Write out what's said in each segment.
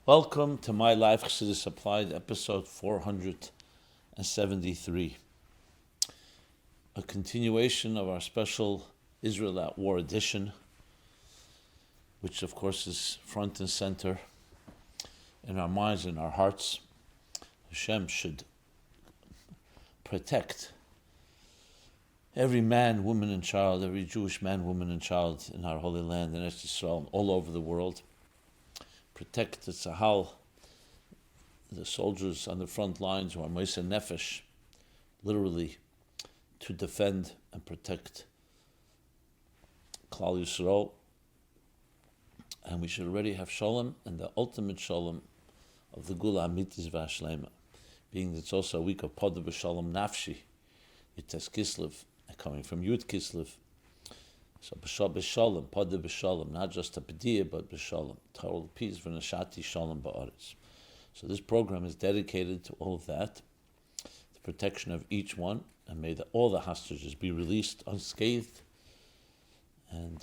Welcome to My Life Chassidus Applied, episode 473. A continuation of our special Israel at War edition, which of course is front and center in our minds and our hearts. Hashem should protect every man, woman, and child, every Jewish man, woman, and child in our holy land, in Eretz Yisrael, all over the world. Protect the Tzahal, the soldiers on the front lines who are Moisei Nefesh, literally to defend and protect Klal Yisrael. And we should already have Shalom, and the ultimate Shalom of the Gula Amitis V'Ashlema, being that it's also a week of Podah B'Shalom Nafshi, Yites Kislev, coming from Yud Kislev. So b'shalom, podah b'shalom, not just a pediyah, but b'shalom, total peace for nashati shalom ba'aretz. So this program is dedicated to all of that, the protection of each one, and may all the hostages be released unscathed. And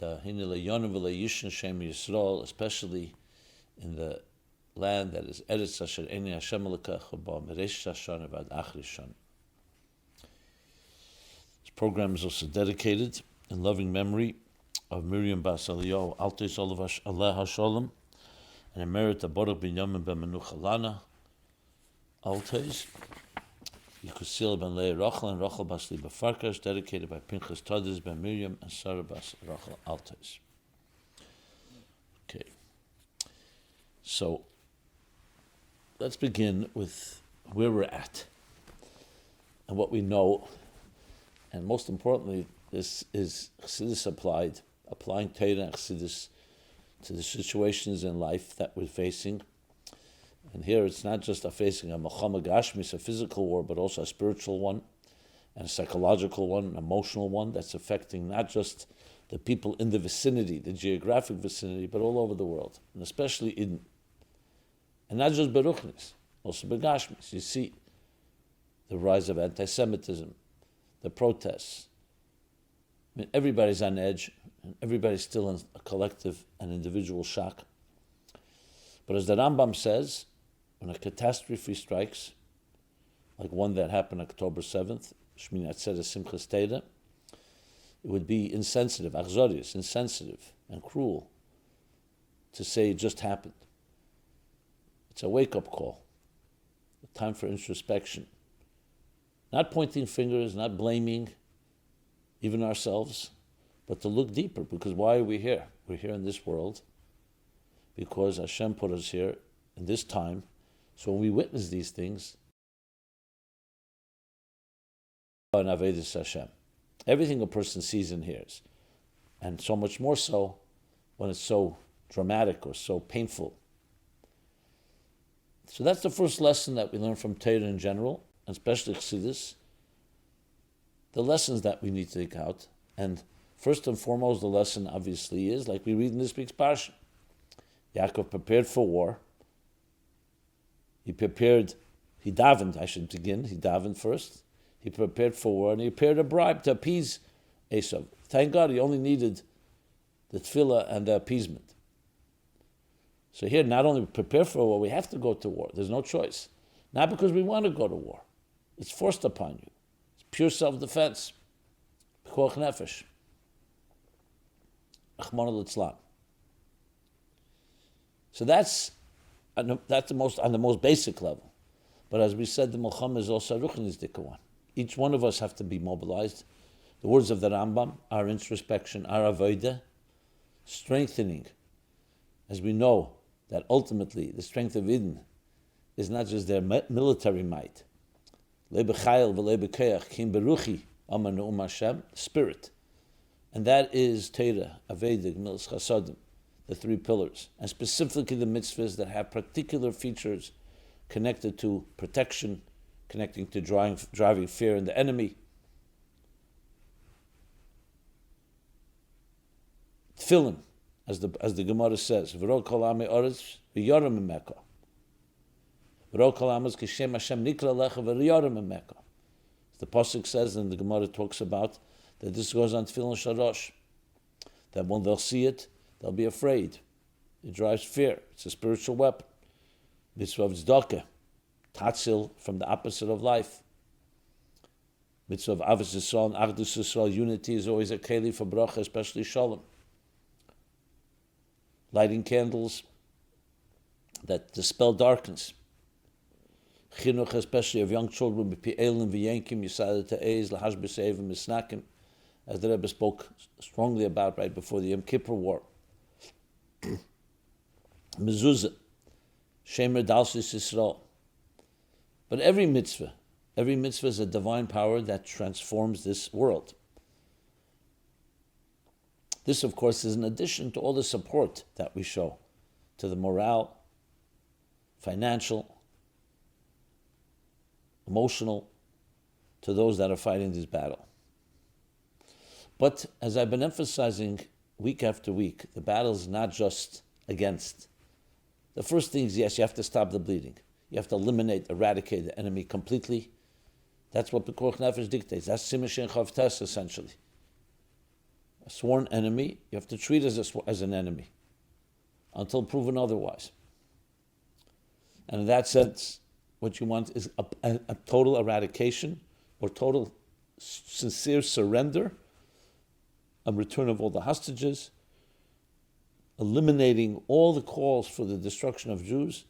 especially in the land that is Eretz Asher Eni Hashem Elokecha Ba Mereish Hashanah V'ad Achri Hashanah. This program is also dedicated in loving memory of Miriam Bas Eliyahu Altes Olav Aleh Shalom, and Emerita Baruch Ben Yamin Ben Menucha Lana Altes Yikusil Ben Leah Rachel and Rachel Bas Liba Farkas, dedicated by Pinchas Tadis Ben Miriam and Sarah Bas Rachel Altes. Okay, so let's begin with where we're at and what we know, and most importantly, this is Chassidus applying Torah and Chassidus to the situations in life that we're facing. And here it's not just facing a Melchama Gashmis, a physical war, but also a spiritual one, and a psychological one, an emotional one that's affecting not just the people in the vicinity, the geographic vicinity, but all over the world, and especially in, and not just Beruchnis, also Begashmis. You see the rise of anti-Semitism, the protests. I mean, everybody's on edge, and everybody's still in a collective and individual shock. But as the Rambam says, when a catastrophe strikes, like one that happened October 7th, Shmini Atzeres Simchas Torah, it would be insensitive, achzorius, insensitive and cruel to say it just happened. It's a wake-up call, a time for introspection. Not pointing fingers, not blaming, even ourselves, but to look deeper, because why are we here? We're here in this world because Hashem put us here in this time. So when we witness these things, Hashem, everything a person sees and hears, and so much more so when it's so dramatic or so painful. So that's the first lesson that we learn from Torah in general, and especially Chassidus. The lessons that we need to take out, and first and foremost, the lesson obviously is, like we read in this week's parsha, Yaakov prepared for war. He davened first. He prepared for war, and he prepared a bribe to appease Esau. Thank God he only needed the tefillah and the appeasement. So here, not only prepare for war, we have to go to war. There's no choice. Not because we want to go to war. It's forced upon you. Pure self-defense, pikuach nefesh, Rachmana litzlan. So that's on the most basic level. But as we said, the Melchama is also a ruchnis dikawan. Each one of us have to be mobilized. The words of the Rambam, our introspection, our avodah, strengthening, as we know that ultimately the strength of Eden is not just their military might. Spirit. And that is Torah, Aveda, Gemilas Chasadim, the three pillars, and specifically the mitzvahs that have particular features connected to protection, connecting to driving fear in the enemy. Tefillin, as the Gemara says, V'ro kol amei oretz v'yorem emeka. The Pasuk says, and the Gemara talks about, that this goes on Tefillin Shalosh, that when they'll see it, they'll be afraid. It drives fear. It's a spiritual weapon. Mitzvah of tzedakah, tatzil from the opposite of life. Mitzvah of Avos Yisrael and Achdus Yisrael, unity is always a keli for bracha, especially shalom. Lighting candles that dispel darkness. Chinuch, especially of young children, b'pi'elim v'yenkim, yisada ta'ez, lahash b'seivim, misnakim, as the Rebbe spoke strongly about right before the Yom Kippur War. Mezuzah, shemer dalsis Yisrael. But every mitzvah is a divine power that transforms this world. This, of course, is in addition to all the support that we show to the morale, financial, emotional, to those that are fighting this battle. But as I've been emphasizing week after week, the battle is not just against. The first thing is, yes, you have to stop the bleeding. You have to eliminate, eradicate the enemy completely. That's what Pekuach Nefesh dictates. That's Simon Chavtes, essentially. A sworn enemy, you have to treat as an enemy until proven otherwise. And in that sense, what you want is a total eradication or total sincere surrender, a return of all the hostages, eliminating all the calls for the destruction of Jews.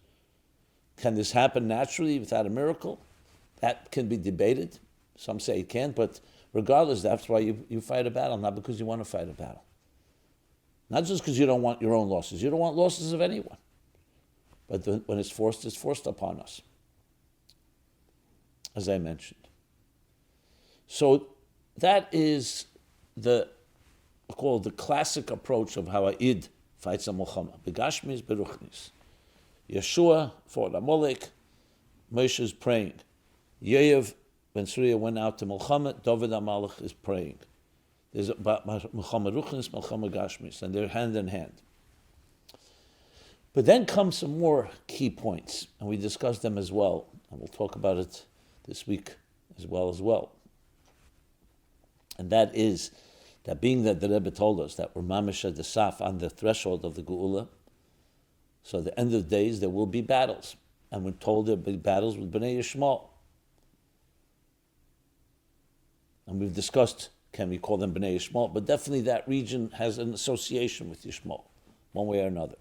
Can this happen naturally without a miracle? That can be debated. Some say it can't, but regardless, that's why you fight a battle, not because you want to fight a battle. Not just because you don't want your own losses. You don't want losses of anyone. But when it's forced upon us, as I mentioned. So that is the classic approach of how a Id fights a Milchama. Begashmis, beruchnis. Yeshua fought Amalek. Moshe is praying. Yoav, when Surya went out to Milchama, David HaMelech is praying. There's Milchama Ruchnis, Milchama Gashmis, and they're hand in hand. But then come some more key points, and we discussed them as well, and we'll talk about it this week as well. And that is that being that the Rebbe told us that we're mamish at the saf, on the threshold of the Geula, so at the end of the days there will be battles, and we're told there will be battles with Bnei Yishmael. And we've discussed, can we call them Bnei Yishmael, but definitely that region has an association with Yishmael, one way or another.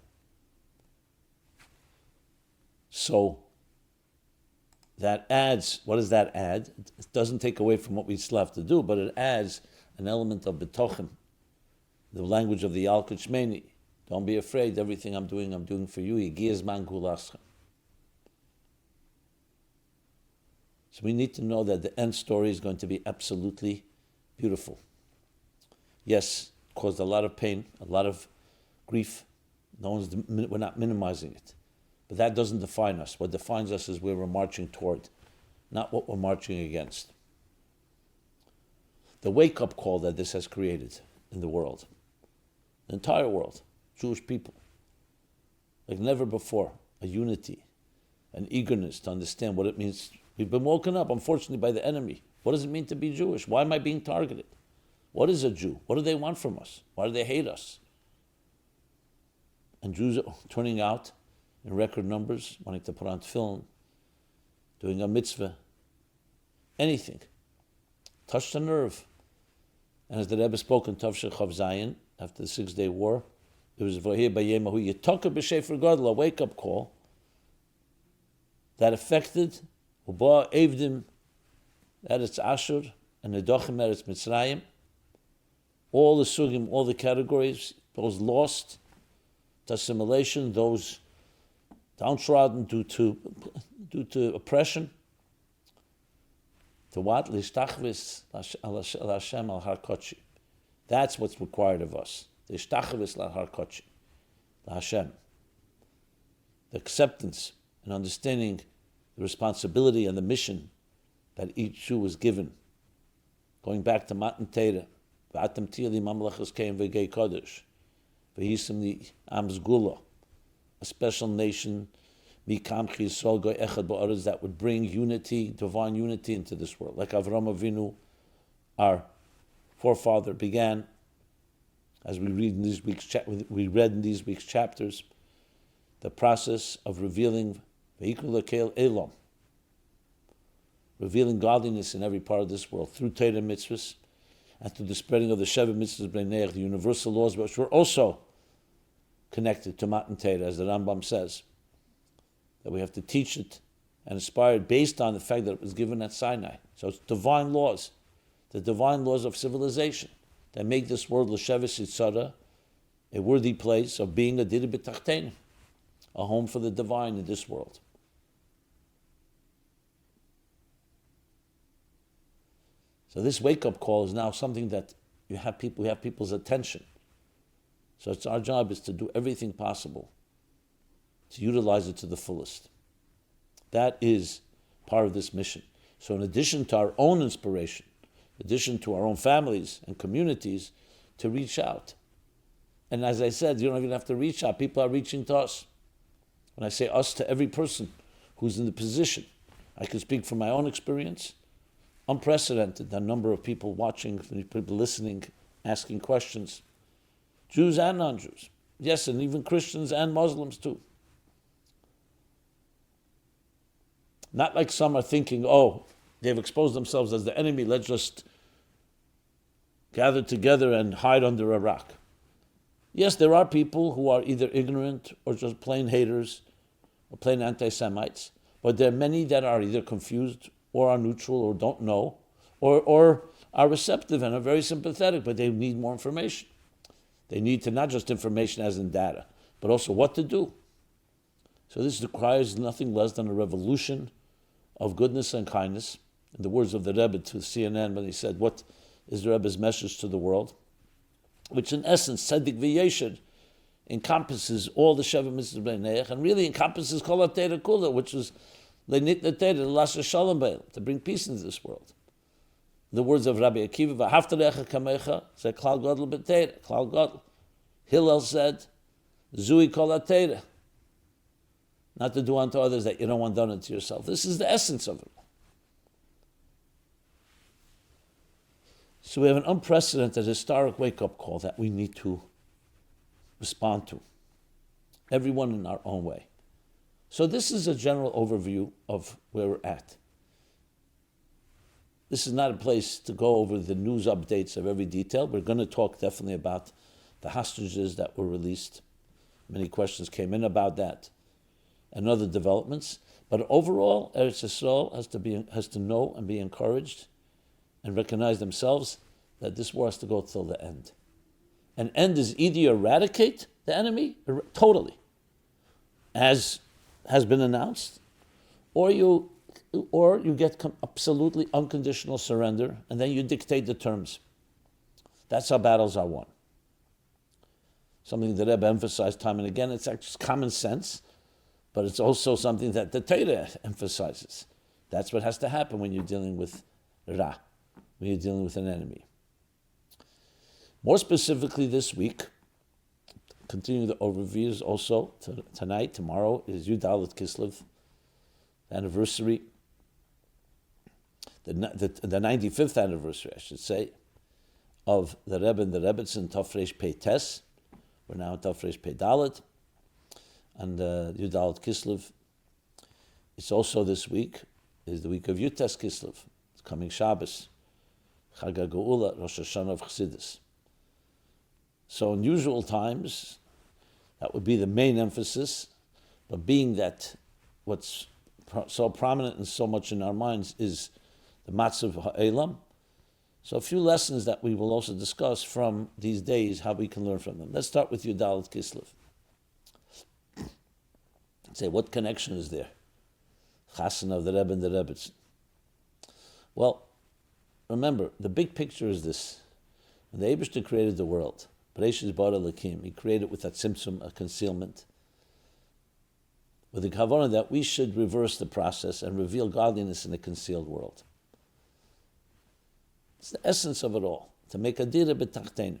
So that adds, what does that add? It doesn't take away from what we still have to do, but it adds an element of betochen, the language of the Yalkut Shmeni. Don't be afraid, everything I'm doing for you. Yigiyaz man gulaschem. So we need to know that the end story is going to be absolutely beautiful. Yes, it caused a lot of pain, a lot of grief. We're not minimizing it. But that doesn't define us. What defines us is where we're marching toward, not what we're marching against. The wake-up call that this has created in the world, the entire world, Jewish people, like never before, a unity, an eagerness to understand what it means. We've been woken up, unfortunately, by the enemy. What does it mean to be Jewish? Why am I being targeted? What is a Jew? What do they want from us? Why do they hate us? And Jews are turning out in record numbers, wanting to put on tefillin, doing a mitzvah, anything. Touched a nerve. And as the Rebbe spoke in Tavshel Chav Zayin, after the 6-day war, it was V'hiyeh Bayemahu Yitaka B'Shefer Gadol, a wake-up call that affected Uba Evdim Eretz Ashur and Nedochim Eretz Mitzrayim, all the sugim, all the categories, those lost to assimilation, those downtrodden due to oppression. To what? Lishtachvis al Hashem al Har Kodesh. That's what's required of us. Lishtachvis al Har Kodesh, Hashem. The acceptance and understanding the responsibility and the mission that each Jew was given. Going back to Matan Torah, V'atem tili mamlachas kein v'gei kodesh, v'hisim li am's gula, a special nation, mikamchi Yisrael goy echad ba'aretz, that would bring unity, divine unity into this world. Like Avraham Avinu, our forefather, began, as we read in these week's chapters, the process of revealing V'yikru lekel elam, revealing godliness in every part of this world through Torah mitzvahs and through the spreading of the Sheva mitzvahs b'nei Neach, the universal laws which were also connected to Matan Torah, as the Rambam says, that we have to teach it and inspire it based on the fact that it was given at Sinai. So it's divine laws, the divine laws of civilization that make this world l'sheves yitzara, a worthy place of being a dira b'tachtein, a home for the divine in this world. So this wake-up call is now something that we have people's attention. So it's our job is to do everything possible to utilize it to the fullest. That is part of this mission. So in addition to our own inspiration, in addition to our own families and communities, to reach out. And as I said, you don't even have to reach out. People are reaching to us. When I say us, to every person who's in the position. I can speak from my own experience. Unprecedented, the number of people watching, people listening, asking questions. Jews and non-Jews. Yes, and even Christians and Muslims too. Not like some are thinking, they've exposed themselves as the enemy, let's just gather together and hide under a rock. Yes, there are people who are either ignorant or just plain haters or plain anti-Semites, but there are many that are either confused or are neutral or don't know or are receptive and are very sympathetic, but they need more information. They need to not just information as in data, but also what to do. So this requires nothing less than a revolution of goodness and kindness. In the words of the Rebbe to CNN when he said, what is the Rebbe's message to the world? Which in essence, Tzedek V'Yesher, encompasses all the Sheva Mitzvahs B'nei Neach, and really encompasses Kol HaTeira Kula, which was Lenit L'Teira, L'Lasher Shalom B'El, to bring peace into this world. The words of Rabbi Akiva, V'Ahavta Lecha Kamecha, said Klal Gadol B'Teira, Klal Gadol. Hillel said, Zui Kol HaTeira, not to do unto others that you don't want done unto yourself. This is the essence of it. So we have an unprecedented historic wake-up call that we need to respond to, everyone in our own way. So this is a general overview of where we're at. This is not a place to go over the news updates of every detail. We're going to talk definitely about the hostages that were released. Many questions came in about that and other developments. But overall, Eretz Yisrael has to know and be encouraged and recognize themselves that this war has to go till the end. An end is either you eradicate the enemy totally, as has been announced, or you get absolutely unconditional surrender, and then you dictate the terms. That's how battles are won. Something that Rebbe emphasized time and again. It's actually common sense, but it's also something that the Torah emphasizes. That's what has to happen when you're dealing with Ra, when you're dealing with an enemy. More specifically this week, continuing the overviews also, tonight, tomorrow is Yud Aleph Kislev, the anniversary, the 95th anniversary, I should say, of the Rebbe and the Rebbes in Tafresh Pei Tes. We're now in Tafresh Pei Dalet, and Yud Aleph Kislev. It's also this week, is the week of Yud Tes Kislev. It's coming Shabbos, Chag HaGeula, Rosh Hashanah of Chassidus. So in usual times, that would be the main emphasis, but being that what's so prominent and so much in our minds is the Matzah Ha'elam, so a few lessons that we will also discuss from these days, how we can learn from them. Let's start with Yud Aleph Kislev. Say, what connection is there? Chassan of the Rebbe and the Rebbes. Well, remember, the big picture is this. When the Eibishter created the world, Bereshis bara Elokim, he created with that tzimtzum, a concealment, with the kavanah that we should reverse the process and reveal godliness in a concealed world. It's the essence of it all, to make a dira b'tachtein.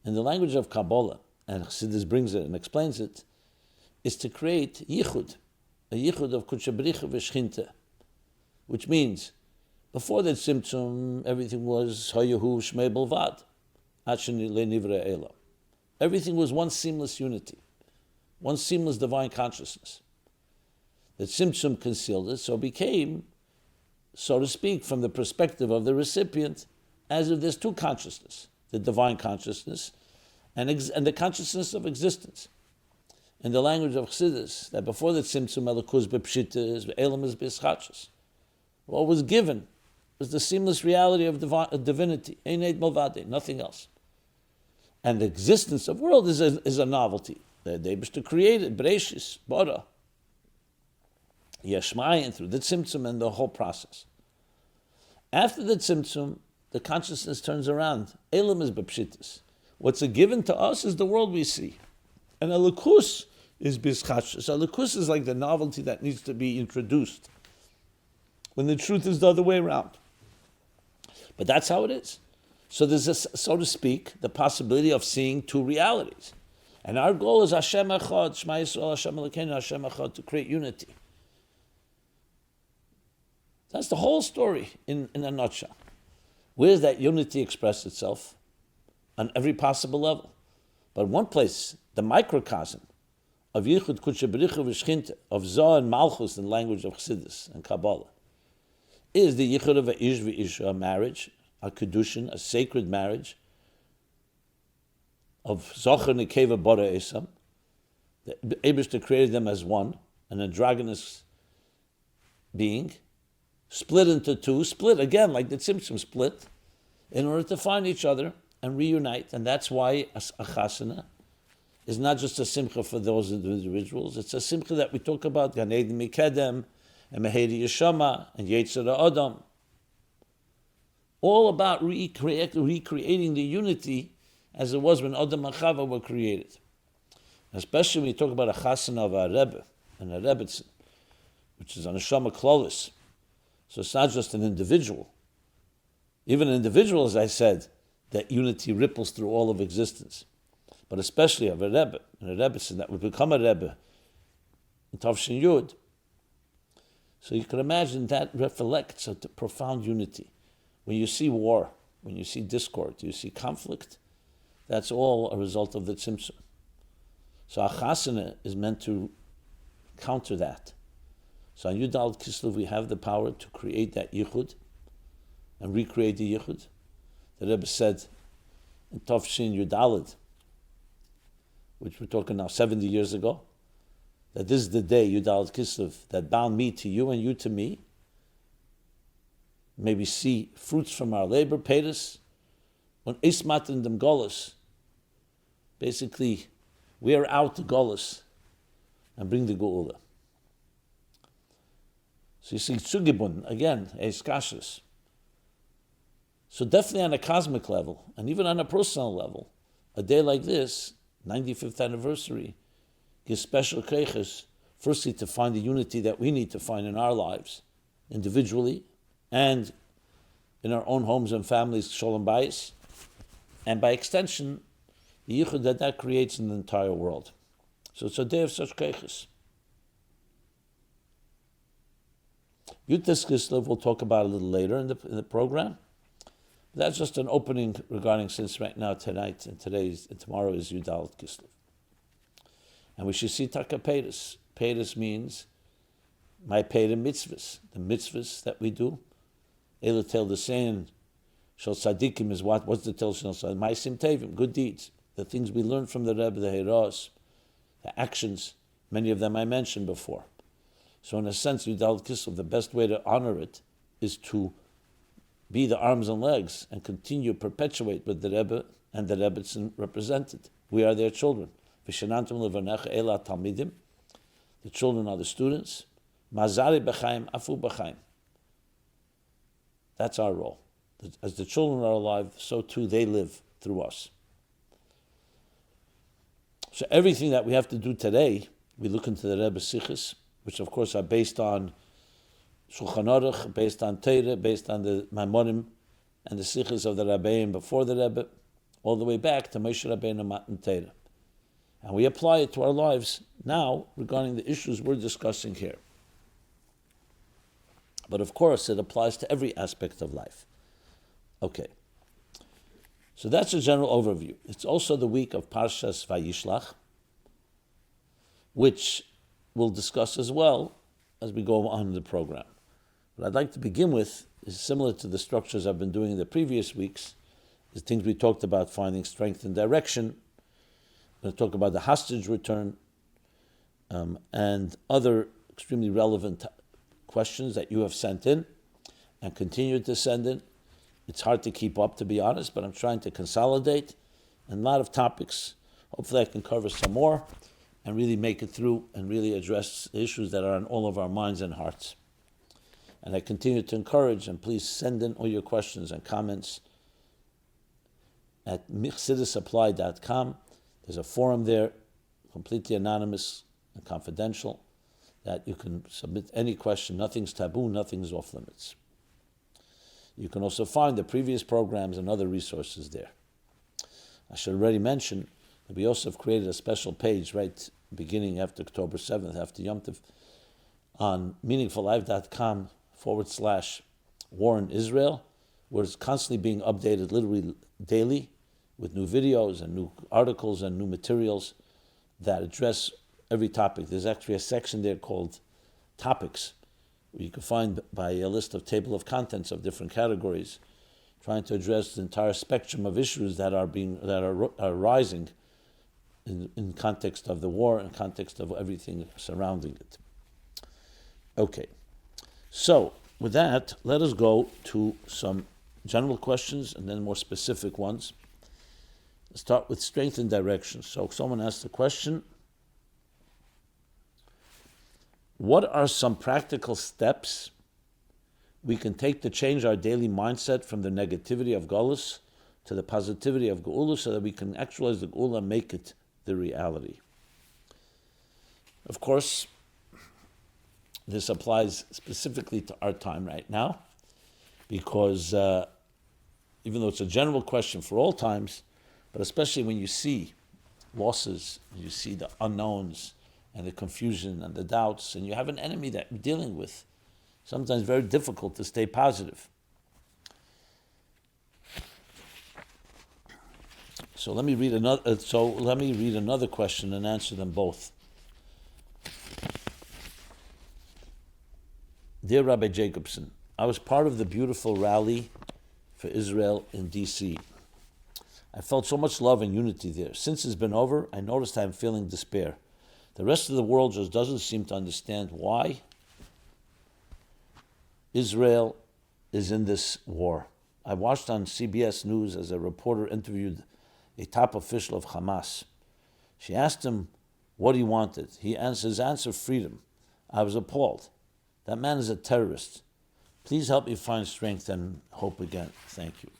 In the language of Kabbalah, and Chassidus brings it and explains it, is to create yichud, a yichud of kudsha b'richa v'shchinta, which means, before that tzimtzum, everything was hayahu shmei belvad. Everything was one seamless unity, one seamless divine consciousness. The Tzimtzum concealed it, so it became, so to speak, from the perspective of the recipient, as if there's two consciousness, the divine consciousness and the consciousness of existence. In the language of Chassidus, that before the Tzimtzum Elokus b'pshitas, Elam is b'schachos. What was given was the seamless reality of divinity, Eined Malvade, nothing else. And the existence of world is a novelty. The Rebbe created, Bereshis, Bara, Yeshmayin, through the Tzimtzum and the whole process. After the Tzimtzum, the consciousness turns around. Elam is b'pshitas. What's a given to us is the world we see. And Elokus is b'schachos. So Elokus is like the novelty that needs to be introduced, when the truth is the other way around. But that's how it is. So there's, so to speak, the possibility of seeing two realities. And our goal is Hashem Echad, Shema Yisrael, Hashem Elokeinu, Hashem Echad, to create unity. That's the whole story in a nutshell. Where does that unity express itself? On every possible level. But one place, the microcosm of Yichud Kudsha B'richa V'Shchinta, of Zohar and Malchus in the language of Chassidus and Kabbalah, is the Yichud of a Ish V'Isha, a marriage, a Kedushin, a sacred marriage, of Zocher Nekeva Bara Esam. The Eibishter created them as one, an androgynous being, split into two, split again like the Tzimtzum split, in order to find each other and reunite. And that's why a chasana is not just a simcha for those individuals, it's a simcha that we talk about, Gan Eden Mikedem, and Mehedi Yeshama, and Yetzirah Adam. All about recreating the unity as it was when Adam and Chava were created. Especially when you talk about a chasana of a Rebbe and a Rebbetzin, which is an Neshama Klolis. So it's not just an individual. Even an individual, as I said, that unity ripples through all of existence. But especially of a Rebbe, and a Rebbetzin that would become a Rebbe in Tavshin Yud. So you can imagine that reflects a profound unity. When you see war, when you see discord, you see conflict, that's all a result of the Tzimtzum. So a chasana is meant to counter that. So on Yud Al Kislev we have the power to create that yichud and recreate the yichud. The Rebbe said in Tavshin Yud Aled, which we're talking now 70 years ago, that this is the day, Yud Al Kislev, that bound me to you and you to me. May we see fruits from our labor, Pedus, when Ismat and them Golos. Basically, wear out the Golos and bring the Geula. So you see Tsugibun, again, Eis Kashrus. So definitely on a cosmic level, and even on a personal level, a day like this, 95th anniversary, gives special keiches, firstly to find the unity that we need to find in our lives, individually, and in our own homes and families, Sholem Bayis, and by extension, the yichud that creates in the entire world. So it's a day of such keiches. Yutas Kislev we'll talk about a little later in the program. That's just an opening regarding, since right now, tonight and tomorrow is Yudal Kislev. And we should see Taka Pedus. Pedus means my Peda mitzvahs, the mitzvahs that we do. Ela tel the saying, Shal Sadikim is what's the tel Shal Sadikim? Maisim Tevim, good deeds. The things we learn from the Rebbe, the Heiros, the actions, many of them I mentioned before. So in a sense, Yudal Kislev, the best way to honor it is to be the arms and legs and continue, perpetuate what the Rebbe and the Rebbetzin represented. We are their children. V'shenantum levanecha ela talmidim. The children are the students. Mazari b'chaim, afu b'chaim. That's our role. As the children are alive, so too they live through us. So everything that we have to do today, we look into the Rebbe Sichos, which of course are based on Shulchan Aruch, based on Torah, based on the Maimonim and the Sichos of the Rabbeim before the Rebbe, all the way back to Moshe Rabbeinu Matan Torah. And we apply it to our lives now regarding the issues we're discussing here. But of course, it applies to every aspect of life. Okay. So that's a general overview. It's also the week of Parshas Vayishlach, which we'll discuss as well as we go on in the program. What I'd like to begin with is similar to the structures I've been doing in the previous weeks, is things we talked about, finding strength and direction. I'm going to talk about the hostage return and other extremely relevant questions that you have sent in and continue to send in. It's hard to keep up, to be honest, but I'm trying to consolidate and a lot of topics. Hopefully I can cover some more and really make it through and really address the issues that are on all of our minds and hearts. And I continue to encourage, and please send in all your questions and comments at michsidasapply.com. There's a forum there, completely anonymous and confidential, that you can submit any question. Nothing's taboo, nothing's off limits. You can also find the previous programs and other resources there. I should already mention that we also have created a special page right beginning after October 7th, after Yom Tov, on meaningfullife.com/war in Israel, where it's constantly being updated literally daily with new videos and new articles and new materials that address every topic. There's actually a section there called Topics, where you can find by a list of table of contents of different categories, trying to address the entire spectrum of issues that are rising in context of the war and context of everything surrounding it. Okay, so with that, let us go to some general questions and then more specific ones. Let's start with strength and direction. So someone asked the question, what are some practical steps we can take to change our daily mindset from the negativity of Golus to the positivity of Geula so that we can actualize the Geula and make it the reality? Of course, this applies specifically to our time right now, because even though it's a general question for all times, but especially when you see losses, you see the unknowns and the confusion and the doubts, and you have an enemy that you're dealing with, sometimes very difficult to stay positive. So let me read another question and answer them both. Dear Rabbi Jacobson, I was part of the beautiful rally for Israel in D.C. I felt so much love and unity there. Since it's been over, I noticed I'm feeling despair. The rest of the world just doesn't seem to understand why Israel is in this war. I watched on CBS News as a reporter interviewed a top official of Hamas. She asked him what he wanted. His answer, freedom. I was appalled. That man is a terrorist. Please help me find strength and hope again. Thank you.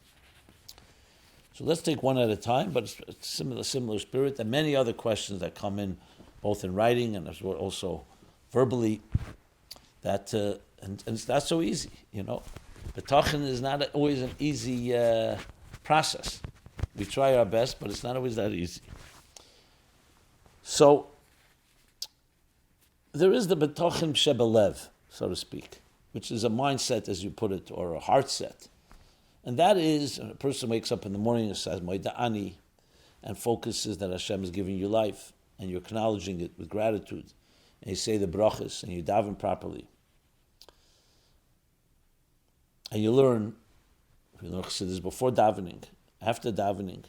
So let's take one at a time, but it's similar spirit. And many other questions that come in, both in writing and also verbally, that and it's not so easy, Betachin is not always an easy process. We try our best, but it's not always that easy. So there is the betachin shebelev, so to speak, which is a mindset, as you put it, or a heart set. And that is, a person wakes up in the morning and says, Moida'ani, and focuses that Hashem is giving you life, and you're acknowledging it with gratitude, and you say the brachas, and you daven properly. And you learn Chassidus before davening, after davening,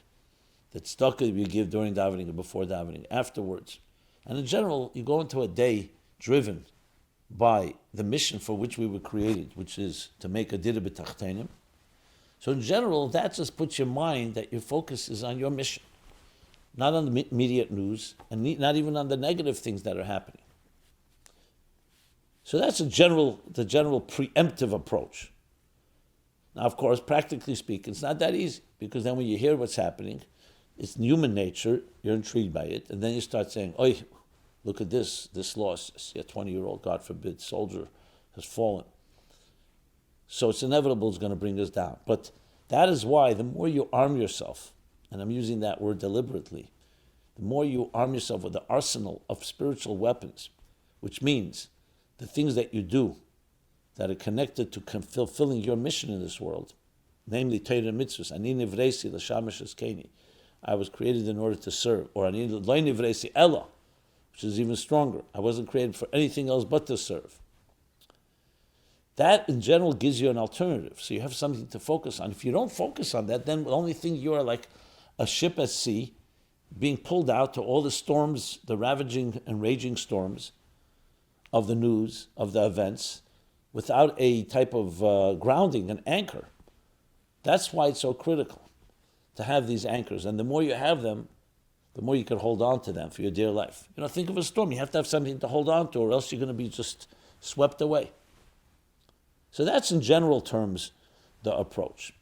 that tzedakah you give during davening and before davening, afterwards. And in general, you go into a day driven by the mission for which we were created, which is to make a dira b'tachtenim. So in general, that just puts your mind that your focus is on your mission, not on the immediate news, and not even on the negative things that are happening. So that's the general preemptive approach. Now, of course, practically speaking, it's not that easy, because then when you hear what's happening, it's human nature, you're intrigued by it, and then you start saying, "Oi, look at this loss. A 20-year-old, God forbid, soldier has fallen." So it's inevitable it's going to bring us down. But that is why the more you arm yourself, and I'm using that word deliberately, the more you arm yourself with the arsenal of spiritual weapons, which means the things that you do that are connected to fulfilling your mission in this world, namely Torah and Mitzvahs. Ani nivresi l'shamash eskeni. I was created in order to serve. Or ani lo nivresi ella, which is even stronger. I wasn't created for anything else but to serve. That in general gives you an alternative. So you have something to focus on. If you don't focus on that, then the only thing you are like a ship at sea being pulled out to all the storms, the ravaging and raging storms of the news, of the events, without a type of grounding, an anchor. That's why it's so critical to have these anchors. And the more you have them, the more you can hold on to them for your dear life. Think of a storm. You have to have something to hold on to, or else you're going to be just swept away. So that's in general terms the approach.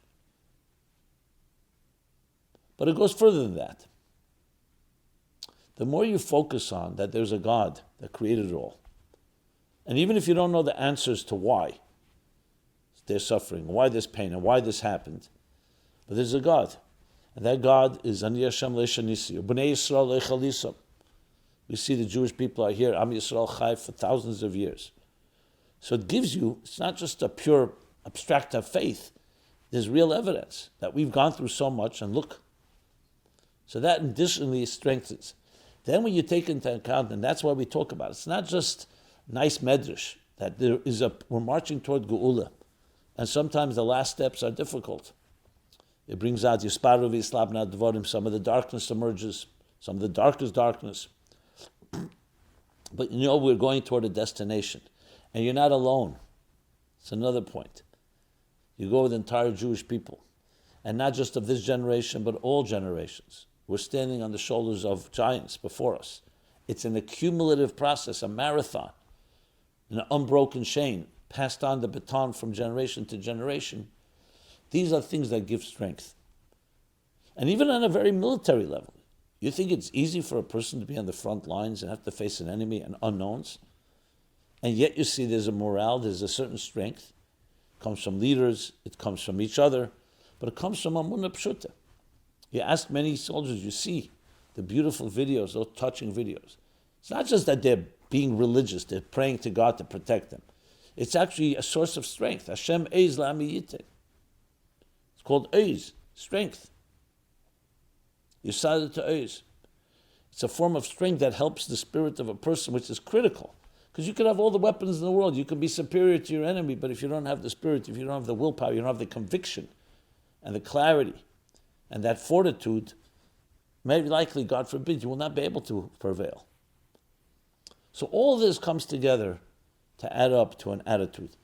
But it goes further than that. The more you focus on that there's a God that created it all, and even if you don't know the answers to why they're suffering, why there's pain, and why this happened, but there's a God. And that God is Ani Hashem Le'Shanisi, B'nai Yisrael Le'Chalisam. We see the Jewish people are here, Am Yisrael Chai, for thousands of years. So it gives you, it's not just a pure abstract of faith, there's real evidence that we've gone through so much, and look. So that additionally strengthens. Then when you take into account, and that's why we talk about it, it's not just nice medrash, that we're marching toward Geula, and sometimes the last steps are difficult. It brings out Yisparu v'Yislabna Dvorim, some of the darkness emerges, some of the darkest darkness. But we're going toward a destination. And you're not alone. It's another point. You go with the entire Jewish people. And not just of this generation, but all generations. We're standing on the shoulders of giants before us. It's an accumulative process, a marathon, an unbroken chain, passed on the baton from generation to generation. These are things that give strength. And even on a very military level, you think it's easy for a person to be on the front lines and have to face an enemy and unknowns? And yet you see there's a morale, there's a certain strength. It comes from leaders, it comes from each other, but it comes from Amunah Pshuta. You ask many soldiers, you see the beautiful videos, those touching videos. It's not just that they're being religious, they're praying to God to protect them. It's actually a source of strength. Hashem Eiz La'ami Yiteh. It's called Eiz, strength. Yisada to Eiz. It's a form of strength that helps the spirit of a person, which is critical. Because you could have all the weapons in the world, you could be superior to your enemy, but if you don't have the spirit, if you don't have the willpower, you don't have the conviction and the clarity and that fortitude, maybe likely, God forbid, you will not be able to prevail. So all this comes together to add up to an attitude.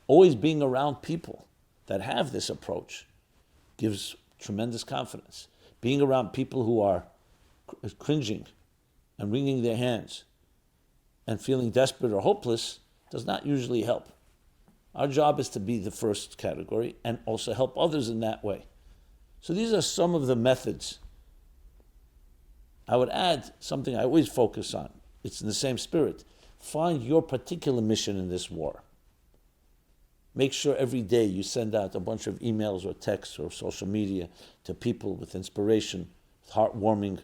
Always being around people that have this approach gives tremendous confidence. Being around people who are cringing and wringing their hands and feeling desperate or hopeless does not usually help. Our job is to be the first category and also help others in that way. So these are some of the methods. I would add something I always focus on. It's in the same spirit. Find your particular mission in this war. Make sure every day you send out a bunch of emails or texts or social media to people with inspiration, with heartwarming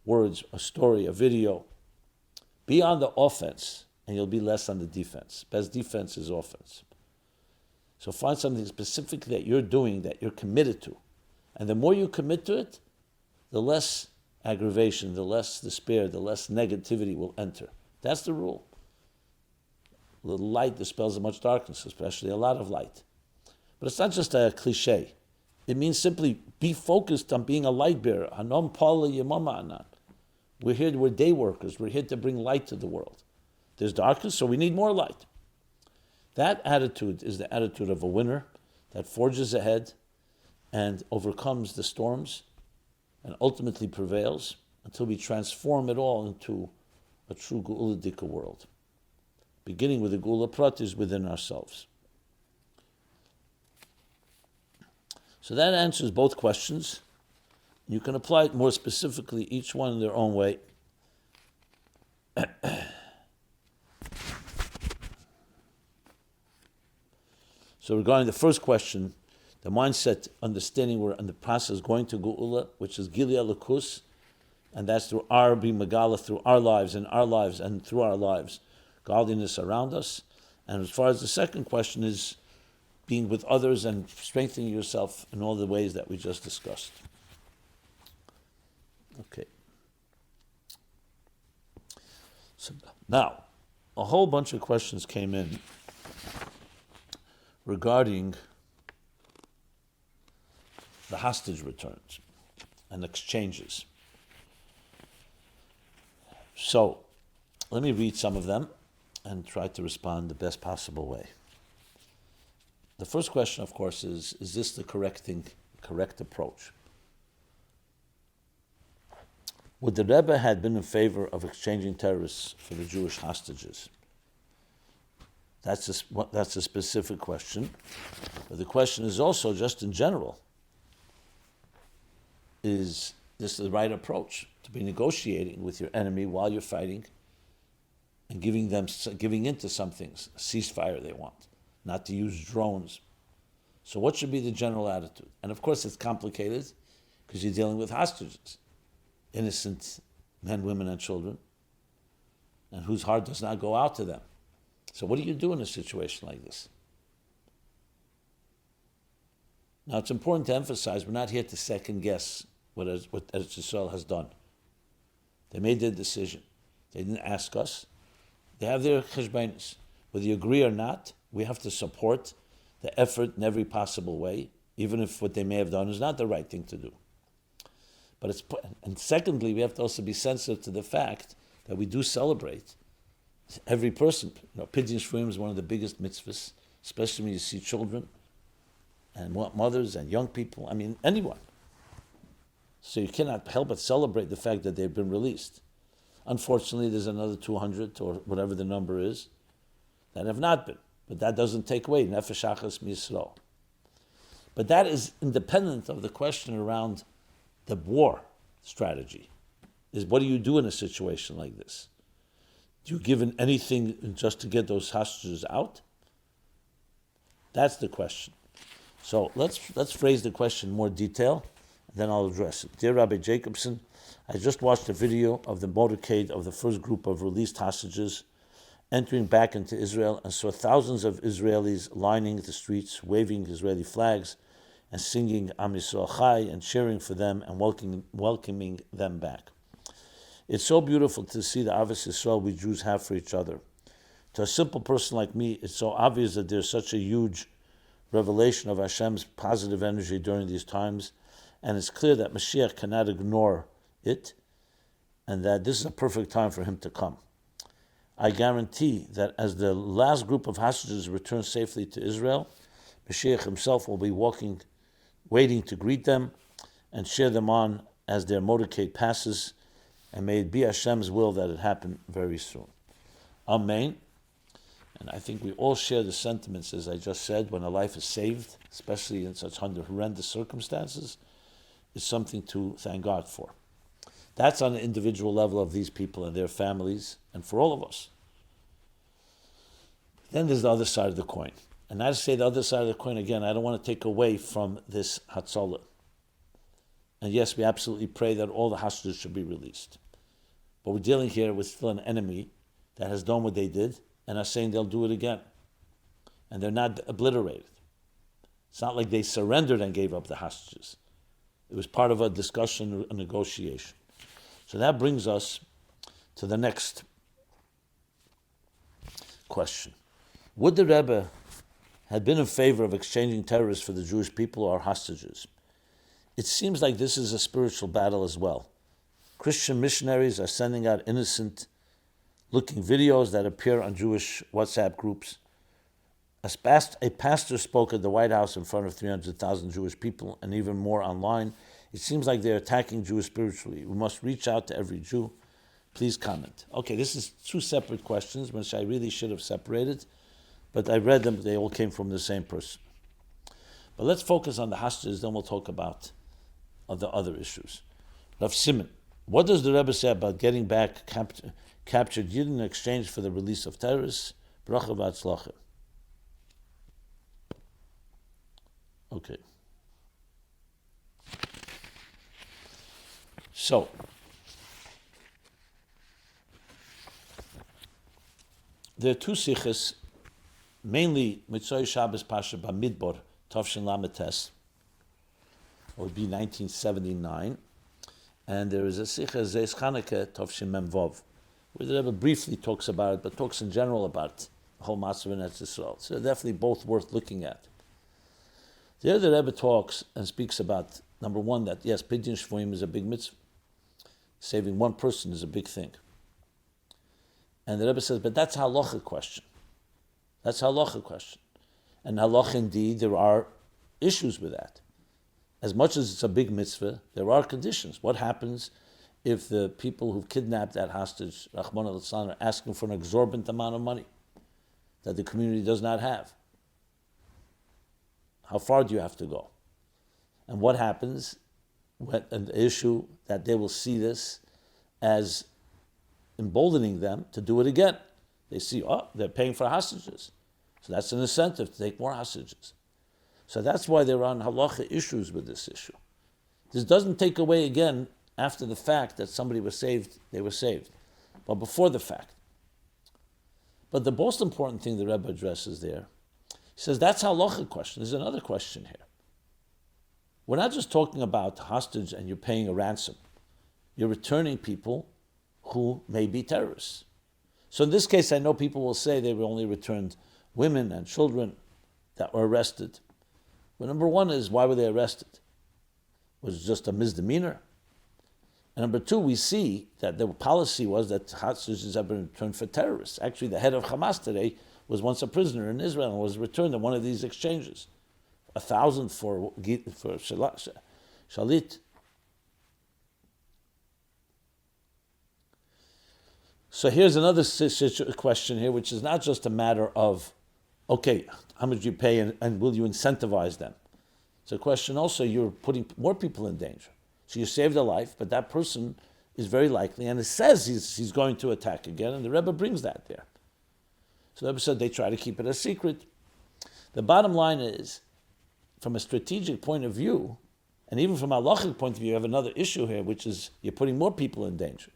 words, a story, a video. Be on the offense, and you'll be less on the defense. Best defense is offense. So find something specific that you're doing, that you're committed to. And the more you commit to it, the less aggravation, the less despair, the less negativity will enter. That's the rule. A little light dispels much darkness, especially a lot of light. But it's not just a cliche. It means simply be focused on being a light bearer. Anom pala yemama anan. We're day workers. We're here to bring light to the world. There's darkness, so we need more light. That attitude is the attitude of a winner that forges ahead and overcomes the storms and ultimately prevails until we transform it all into a true Geula Dika world. Beginning with the Geula Pratis within ourselves. So that answers both questions. You can apply it more specifically, each one in their own way. So regarding the first question, the mindset, understanding we're in the process going to Geula, which is Gili Alakus, and that's through our being Megala, through our lives and through our lives, godliness around us. And as far as the second question is being with others and strengthening yourself in all the ways that we just discussed. Okay. So now, a whole bunch of questions came in regarding the hostage returns and exchanges. So, let me read some of them and try to respond the best possible way. The first question, of course, is this the correct approach? Would the Rebbe had been in favor of exchanging terrorists for the Jewish hostages? That's a specific question. But the question is also, just in general, is this the right approach? To be negotiating with your enemy while you're fighting and giving into some things, a ceasefire they want, not to use drones. So what should be the general attitude? And of course it's complicated because you're dealing with hostages, innocent men, women, and children, and whose heart does not go out to them. So what do you do in a situation like this? Now it's important to emphasize we're not here to second guess what Eretz Yisrael has done. They made their decision. They didn't ask us. They have their cheshbonos. Whether you agree or not, we have to support the effort in every possible way, even if what they may have done is not the right thing to do. And secondly, we have to also be sensitive to the fact that we do celebrate every person. Pidyon Shvuim is one of the biggest mitzvahs, especially when you see children and mothers and young people. I mean, anyone. So you cannot help but celebrate the fact that they've been released. Unfortunately, there's another 200 or whatever the number is that have not been. But that doesn't take away nefesh achas miyisrael. But that is independent of the question around the war strategy. Is what do you do in a situation like this? Do you give in anything just to get those hostages out? That's the question. So let's phrase the question in more detail, and then I'll address it. Dear Rabbi Jacobson, I just watched a video of the motorcade of the first group of released hostages entering back into Israel and saw thousands of Israelis lining the streets, waving Israeli flags and singing Am Yisrael Chai and cheering for them and welcoming them back. It's so beautiful to see the Avos Yisrael we Jews have for each other. To a simple person like me, it's so obvious that there's such a huge revelation of Hashem's positive energy during these times, and it's clear that Mashiach cannot ignore it, and that this is a perfect time for him to come. I guarantee that as the last group of hostages return safely to Israel, Mashiach himself will be waiting to greet them and cheer them on as their motorcade passes, and may it be Hashem's will that it happen very soon. Amen. And I think we all share the sentiments, as I just said, when a life is saved, especially in such horrendous circumstances, is something to thank God for. That's on an individual level of these people and their families, and for all of us. Then there's the other side of the coin. And not to say the other side of the coin again, I don't want to take away from this Hatzalah. And yes, we absolutely pray that all the hostages should be released. But we're dealing here with still an enemy that has done what they did and are saying they'll do it again. And they're not obliterated. It's not like they surrendered and gave up the hostages. It was part of a discussion, a negotiation. So that brings us to the next question. Would the Rebbe have been in favor of exchanging terrorists for the Jewish people or hostages? It seems like this is a spiritual battle as well. Christian missionaries are sending out innocent-looking videos that appear on Jewish WhatsApp groups. A pastor spoke at the White House in front of 300,000 Jewish people and even more online. It seems like they're attacking Jews spiritually. We must reach out to every Jew. Please comment. Okay, this is two separate questions, which I really should have separated, but I read them. They all came from the same person. But let's focus on the hostages, then we'll talk about the other issues. Rav Simon, what does the Rebbe say about getting back captured Yidden in exchange for the release of terrorists? Bracha v'atzlacha. Okay. So, there are two sichos, mainly Mitzvah Shabbos Pasha Bamidbar, Tavshin Lametes, it would be 1979, and there is a sicha Zeis Chanukah Tavshin Memvov, where the Rebbe briefly talks about it, but talks in general about whole Mitzvah and Eretz Yisrael. So they're definitely both worth looking at. There the Rebbe talks and speaks about, number one, that yes, Pidyon Shvuim is a big mitzvah. Saving one person is a big thing. And the Rebbe says, but that's a halacha question. That's a halacha question. And halacha, indeed, there are issues with that. As much as it's a big mitzvah, there are conditions. What happens if the people who've kidnapped that hostage, Rahman al-Islam, are asking for an exorbitant amount of money that the community does not have? How far do you have to go? And what happens when an issue that they will see this as emboldening them to do it again? They see, oh, they're paying for hostages. So that's an incentive to take more hostages. So that's why there are halacha issues with this issue. This doesn't take away again after the fact that somebody was saved, they were saved, but before the fact. But the most important thing the Rebbe addresses there, he says that's a halacha question. There's another question here. We're not just talking about hostage and you're paying a ransom. You're returning people who may be terrorists. So in this case, I know people will say they were only returned women and children that were arrested. Well, number one is, why were they arrested? Was it just a misdemeanor? And number two, we see that the policy was that hostages have been returned for terrorists. Actually, the head of Hamas today was once a prisoner in Israel and was returned in one of these exchanges. 1,000 for shalit. So here's another question here, which is not just a matter of, okay, how much do you pay and will you incentivize them? It's a question also, you're putting more people in danger. So you saved a life, but that person is very likely, and it says he's going to attack again, and the Rebbe brings that there. So the Rebbe said they try to keep it a secret. The bottom line is, from a strategic point of view, and even from a halachic point of view, you have another issue here, which is you're putting more people in danger.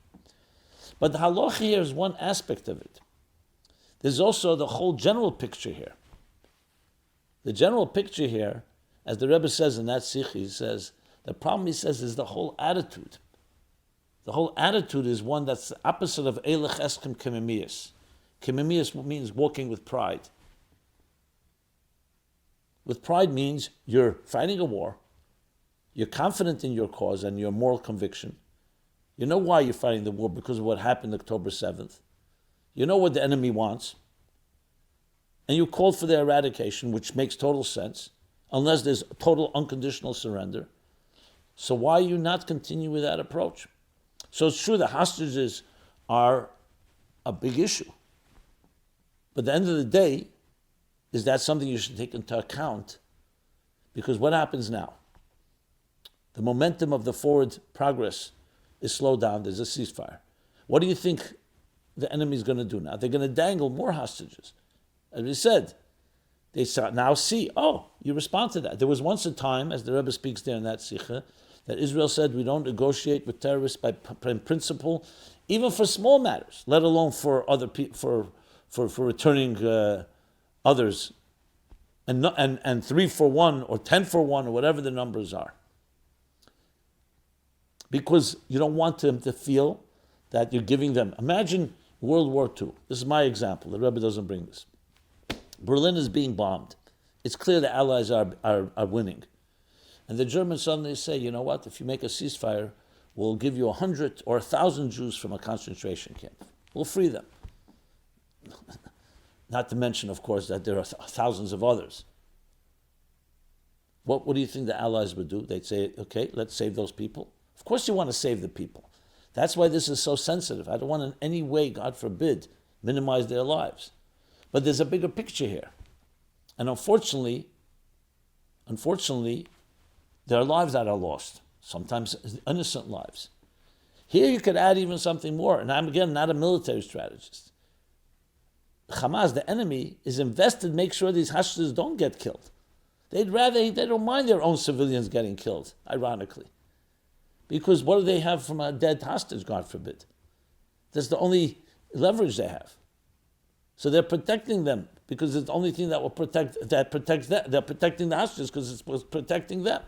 But the halacha here is one aspect of it. There's also the whole general picture here. The general picture here, as the Rebbe says in that sikh, he says, the problem, he says, is the whole attitude. The whole attitude is one that's the opposite of Eilech Eskem Kemimiyas. Kemimiyas means walking with pride. With pride means you're fighting a war, you're confident in your cause and your moral conviction. You know why you're fighting the war, because of what happened October 7th. You know what the enemy wants. And you called for their eradication, which makes total sense, unless there's total unconditional surrender. So why are you not continue with that approach? So it's true the hostages are a big issue. But at the end of the day, is that something you should take into account? Because what happens now? The momentum of the forward progress is slowed down. There's a ceasefire. What do you think the enemy is going to do now? They're going to dangle more hostages. As we said, they now see, oh, you respond to that. There was once a time, as the Rebbe speaks there in that sikha, that Israel said we don't negotiate with terrorists by principle, even for small matters, let alone for other people, for returning others, and 3 for 1 or 10 for 1 or whatever the numbers are. Because you don't want them to feel that you're giving them. Imagine World War II. This is my example. The Rebbe doesn't bring this. Berlin is being bombed. It's clear the Allies are winning. And the Germans suddenly say, you know what, if you make a ceasefire, we'll give you 100 or 1,000 Jews from a concentration camp. We'll free them. Not to mention, of course, that there are thousands of others. What do you think the Allies would do? They'd say, okay, let's save those people. Of course you want to save the people. That's why this is so sensitive. I don't want in any way, God forbid, minimize their lives. But there's a bigger picture here. And unfortunately, there are lives that are lost, sometimes innocent lives. Here you could add even something more, and I'm again not a military strategist. Hamas, the enemy, is invested to make sure these hostages don't get killed. They don't mind their own civilians getting killed, ironically. Because what do they have from a dead hostage, God forbid? That's the only leverage they have. So they're protecting them because it's the only thing that will protects them. They're protecting the hostages because it's protecting them.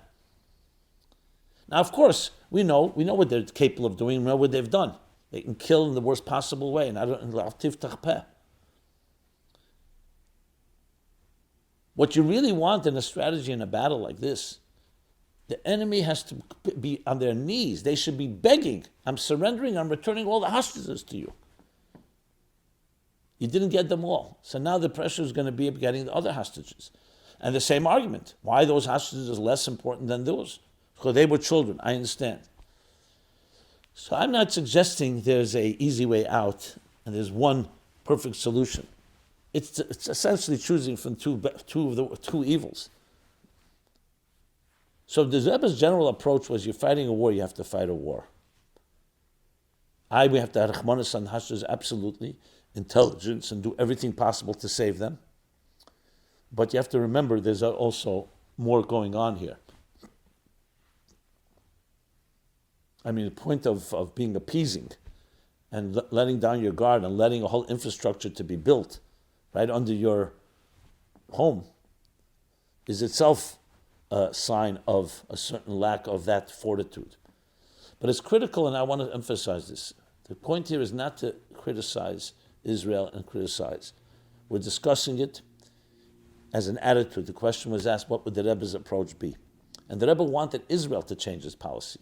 Now, of course, we know what they're capable of doing. We know what they've done. They can kill in the worst possible way. And What you really want in a strategy in a battle like this, the enemy has to be on their knees. They should be begging, I'm surrendering, I'm returning all the hostages to you. You didn't get them all. So now the pressure is going to be getting the other hostages. And the same argument. Why those hostages are less important than those? Because they were children, I understand. So I'm not suggesting there's an easy way out and there's one perfect solution. It's essentially choosing from two evils. So the Rebbe's general approach was, you're fighting a war, you have to fight a war. We have to have Rachmanis on hostages, absolutely, intelligence, and do everything possible to save them. But you have to remember there's also more going on here. I mean, the point of being appeasing and letting down your guard and letting a whole infrastructure to be built right under your home is itself a sign of a certain lack of that fortitude. But it's critical, and I want to emphasize this. The point here is not to criticize Israel and criticize. We're discussing it as an attitude. The question was asked, what would the Rebbe's approach be? And the Rebbe wanted Israel to change its policy,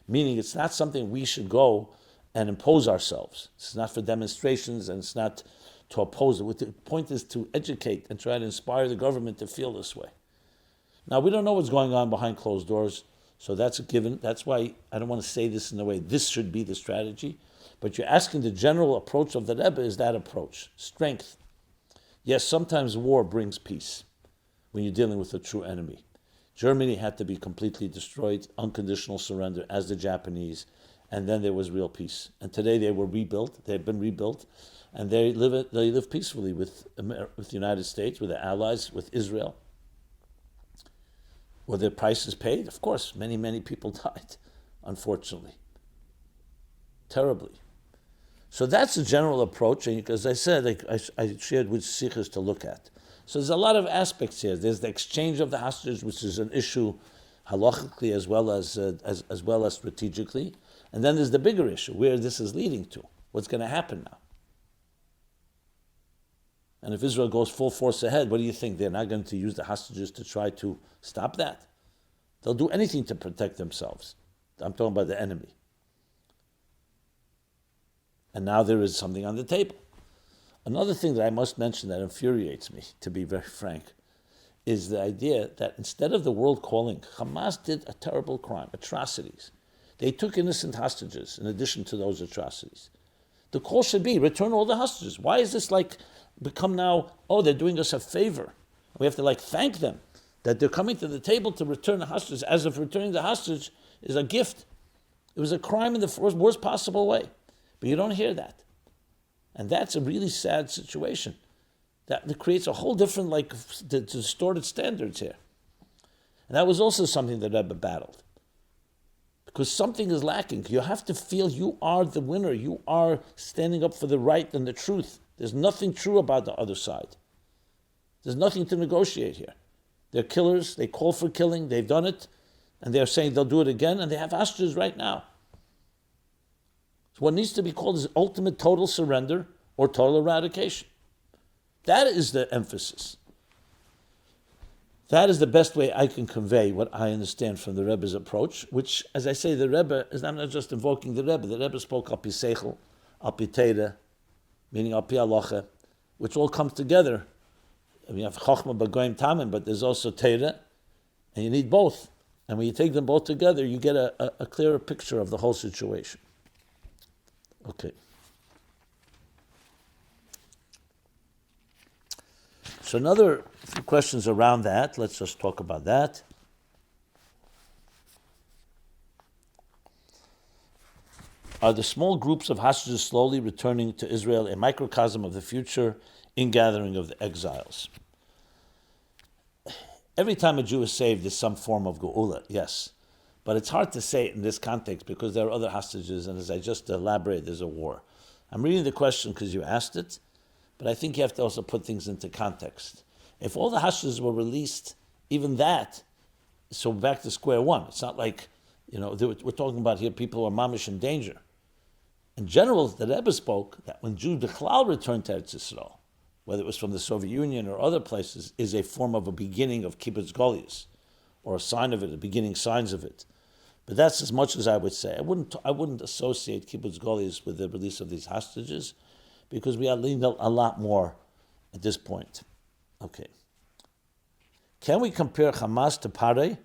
meaning it's not something we should go and impose ourselves. It's not for demonstrations, and it's not to oppose it. The point is to educate and try to inspire the government to feel this way. Now, we don't know what's going on behind closed doors, so that's a given. That's why I don't want to say this in a way, this should be the strategy. But you're asking the general approach of the Rebbe is that approach, strength. Yes, sometimes war brings peace when you're dealing with a true enemy. Germany had to be completely destroyed, unconditional surrender, as the Japanese, and then there was real peace. And today they were rebuilt, they've been rebuilt, and they live peacefully with the United States, with the allies, with Israel. Were there prices paid? Of course, many, many people died, unfortunately. Terribly. So that's the general approach, and as I said, I shared which sikhs to look at. So there's a lot of aspects here. There's the exchange of the hostages, which is an issue halachically as well as strategically. And then there's the bigger issue, where this is leading to. What's going to happen now? And if Israel goes full force ahead, what do you think? They're not going to use the hostages to try to stop that? They'll do anything to protect themselves. I'm talking about the enemy. And now there is something on the table. Another thing that I must mention that infuriates me, to be very frank, is the idea that instead of the world calling, Hamas did a terrible crime, atrocities. They took innocent hostages in addition to those atrocities. The call should be, return all the hostages. Why is this become now, they're doing us a favor? We have to thank them that they're coming to the table to return the hostages, as if returning the hostage is a gift. It was a crime in the worst possible way. But you don't hear that. And that's a really sad situation. That creates a whole different, distorted standards here. And that was also something that Rebbe battled. Because something is lacking. You have to feel you are the winner. You are standing up for the right and the truth. There's nothing true about the other side. There's nothing to negotiate here. They're killers. They call for killing. They've done it. And they're saying they'll do it again. And they have hostages right now. So what needs to be called is ultimate total surrender or total eradication. That is the emphasis. That is the best way I can convey what I understand from the Rebbe's approach, which, as I say, the Rebbe is not just invoking the Rebbe. The Rebbe spoke al pi seichel, al pi teira, meaning al pi halacha, which all comes together. I mean, you have chochma b'goyim tamim, but there's also teira, and you need both. And when you take them both together, you get a clearer picture of the whole situation. Okay. So another few questions around that. Let's just talk about that. Are the small groups of hostages slowly returning to Israel a microcosm of the future ingathering of the exiles? Every time a Jew is saved, there's some form of geula, yes. But it's hard to say it in this context because there are other hostages, and as I just elaborated, there's a war. I'm reading the question because you asked it, but I think you have to also put things into context. If all the hostages were released, even that, so back to square one. It's not like, we're talking about here people who are mamish in danger. In general, the Rebbe spoke that when Jews b'chlal returned to Eretz Yisrael, whether it was from the Soviet Union or other places, is a form of a beginning of kibbutz golius, or a sign of it, a beginning signs of it. But that's as much as I would say. I wouldn't associate kibbutz golius with the release of these hostages, because we are learning a lot more at this point. Okay. Can we compare Hamas to Parei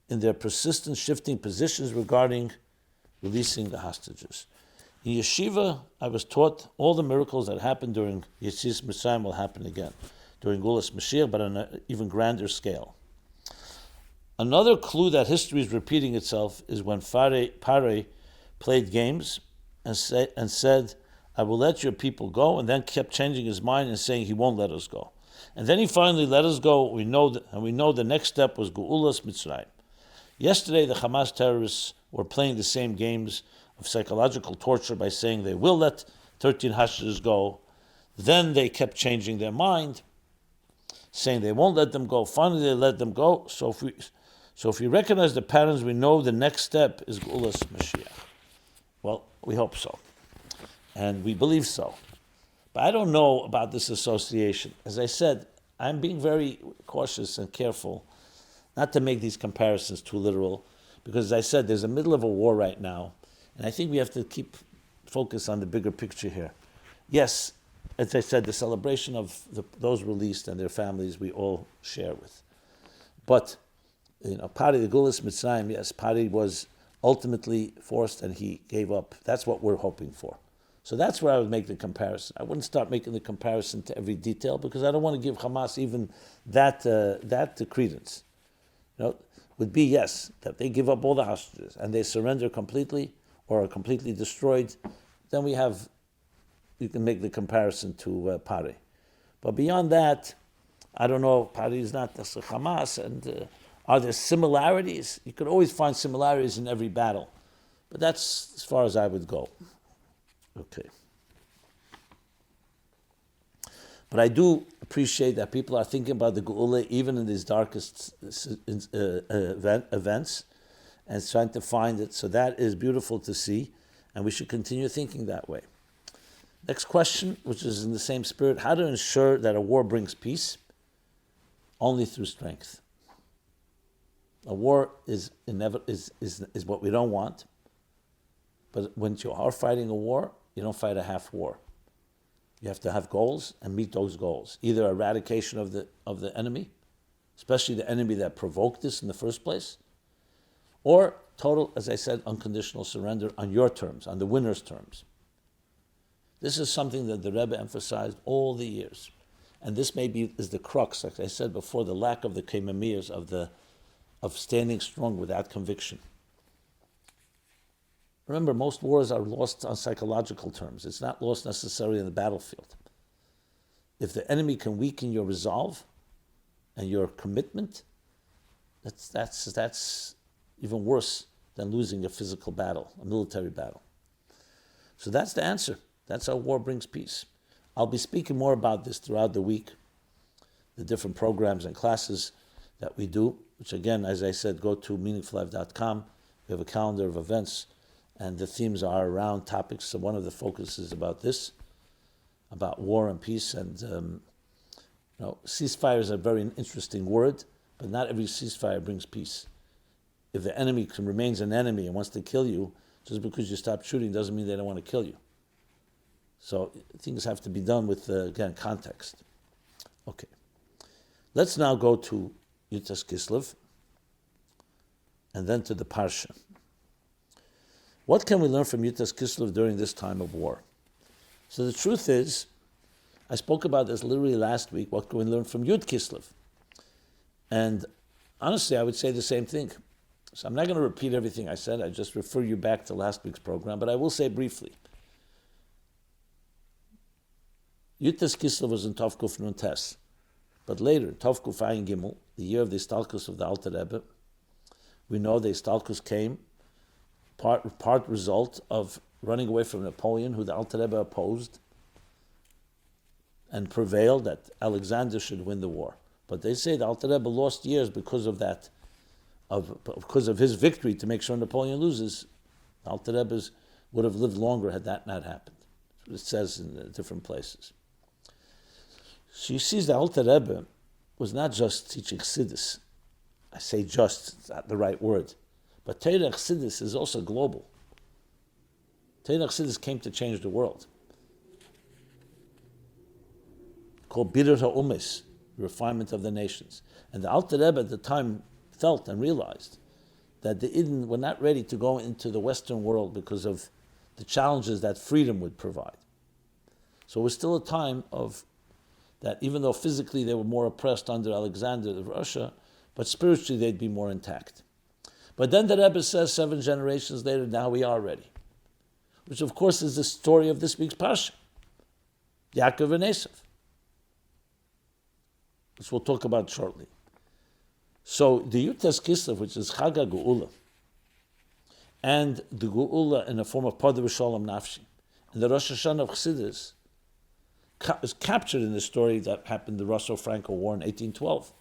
in their persistent shifting positions regarding releasing the hostages? In yeshiva, I was taught all the miracles that happened during Yetzias Mitzrayim will happen again, during Gulas Mashiach, but on an even grander scale. Another clue that history is repeating itself is when Parei played games and said, I will let your people go, and then kept changing his mind and saying he won't let us go. And then he finally let us go. We know the next step was Geulas Mitzrayim. Yesterday, the Hamas terrorists were playing the same games of psychological torture by saying they will let 13 hostages go. Then they kept changing their mind, saying they won't let them go. Finally, they let them go. So if we recognize the patterns, we know the next step is Geulas Mashiach. Well, we hope so, and we believe so. But I don't know about this association. As I said, I'm being very cautious and careful not to make these comparisons too literal, because as I said, there's a middle of a war right now, and I think we have to keep focus on the bigger picture here. Yes, as I said, the celebration of those released and their families we all share with. But, Parei, the Geulas Mitzrayim, yes, Parei was ultimately forced and he gave up. That's what we're hoping for. So that's where I would make the comparison. I wouldn't start making the comparison to every detail, because I don't want to give Hamas even that credence. Would be, yes, that they give up all the hostages and they surrender completely or are completely destroyed, then you can make the comparison to Parei. But beyond that, I don't know, Parei is not Hamas, and are there similarities? You could always find similarities in every battle, but that's as far as I would go. Okay. But I do appreciate that people are thinking about the Geula even in these darkest events and trying to find it. So that is beautiful to see, and we should continue thinking that way. Next question, which is in the same spirit: how to ensure that a war brings peace? Only through strength. A war is what we don't want, but when you are fighting a war, you don't fight a half war. You have to have goals and meet those goals. Either eradication of the enemy, especially the enemy that provoked this in the first place, or total, as I said, unconditional surrender on your terms, on the winner's terms. This is something that the Rebbe emphasized all the years. And this maybe is the crux, like I said before, the lack of the kememirs, of standing strong without conviction. Remember, most wars are lost on psychological terms. It's not lost necessarily in the battlefield. If the enemy can weaken your resolve and your commitment, that's even worse than losing a physical battle, a military battle. So that's the answer. That's how war brings peace. I'll be speaking more about this throughout the week, the different programs and classes that we do, which again, as I said, go to meaningfullife.com. We have a calendar of events, and the themes are around topics. So one of the focuses is about this, about war and peace. And ceasefire is a very interesting word, but not every ceasefire brings peace. If the enemy remains an enemy and wants to kill you, just because you stop shooting doesn't mean they don't want to kill you. So things have to be done with, again, context. Okay. Let's now go to Yutas Kislev and then to the Parsha. What can we learn from Yutas Kislev during this time of war? So the truth is, I spoke about this literally last week. What can we learn from Yud Kislev? And honestly, I would say the same thing. So I'm not going to repeat everything I said. I just refer you back to last week's program, but I will say briefly. Yutas Kislev was in Tov Kuf Nun Tes. But later, Tov Kuf Ayin Gimel, the year of the Istalkus of the Alter Rebbe, we know the Istalkus came part result of running away from Napoleon, who the Alter Rebbe opposed and prevailed that Alexander should win the war. But they say the Alter Rebbe lost years because of that, because of his victory to make sure Napoleon loses. The Alter Rebbe would have lived longer had that not happened. It says in different places. So you see, the Alter Rebbe was not just teaching Chassidus. I say just, it's not the right word. But Torah Chassidus is also global. Torah Chassidus came to change the world. Called Birur HaUmis, the refinement of the nations. And the Alter Rebbe at the time felt and realized that the Eden were not ready to go into the Western world because of the challenges that freedom would provide. So it was still a time of that, even though physically they were more oppressed under Alexander of Russia, but spiritually they'd be more intact. But then the Rebbe says 7 generations later, now we are ready. Which of course is the story of this week's Parsha, Yaakov and Esav, which we'll talk about shortly. So the Yutas Kislev, which is Chag HaGeula, and the Geula in the form of Pada B'Shalom Nafshi, and the Rosh Hashanah of Chassidus, is captured in the story that happened in the Russo-Franco War in 1812.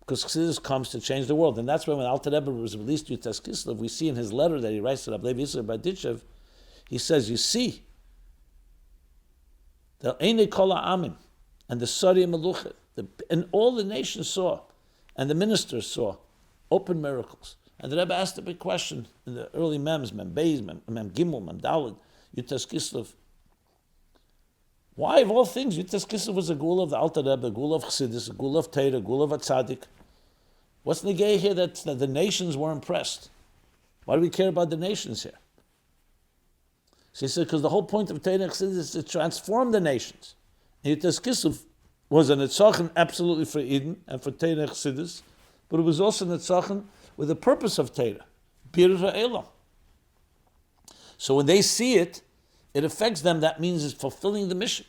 Because Chassidus comes to change the world. And that's when Alter Rebbe was released to Yutas Kislev, we see in his letter that he writes to Rabbi Yisrael Berditchev, he says, you see, the Einei Kol Ha'amim, and the Sari Melucha, and all the nations saw, and the ministers saw, open miracles. And the Rebbe asked a big question in the early Mems, Mem Beis, Mem Gimel, Mem Daled, Yutas Kislev. Why, of all things, Yutas Kislev was a Geula of the Alter Rebbe, a Geula of Chassidus, a Geula of Torah, a Geula of Tzaddik. What's the negay here that the nations were impressed? Why do we care about the nations here? So he said, because the whole point of Torah and Chassidus is to transform the nations. And Yutas Kislev was a Netzachin absolutely for Eden and for Torah and Chassidus, but it was also a Netzachin with the purpose of Torah, Birur HaElam. So when they see it, it affects them. That means it's fulfilling the mission.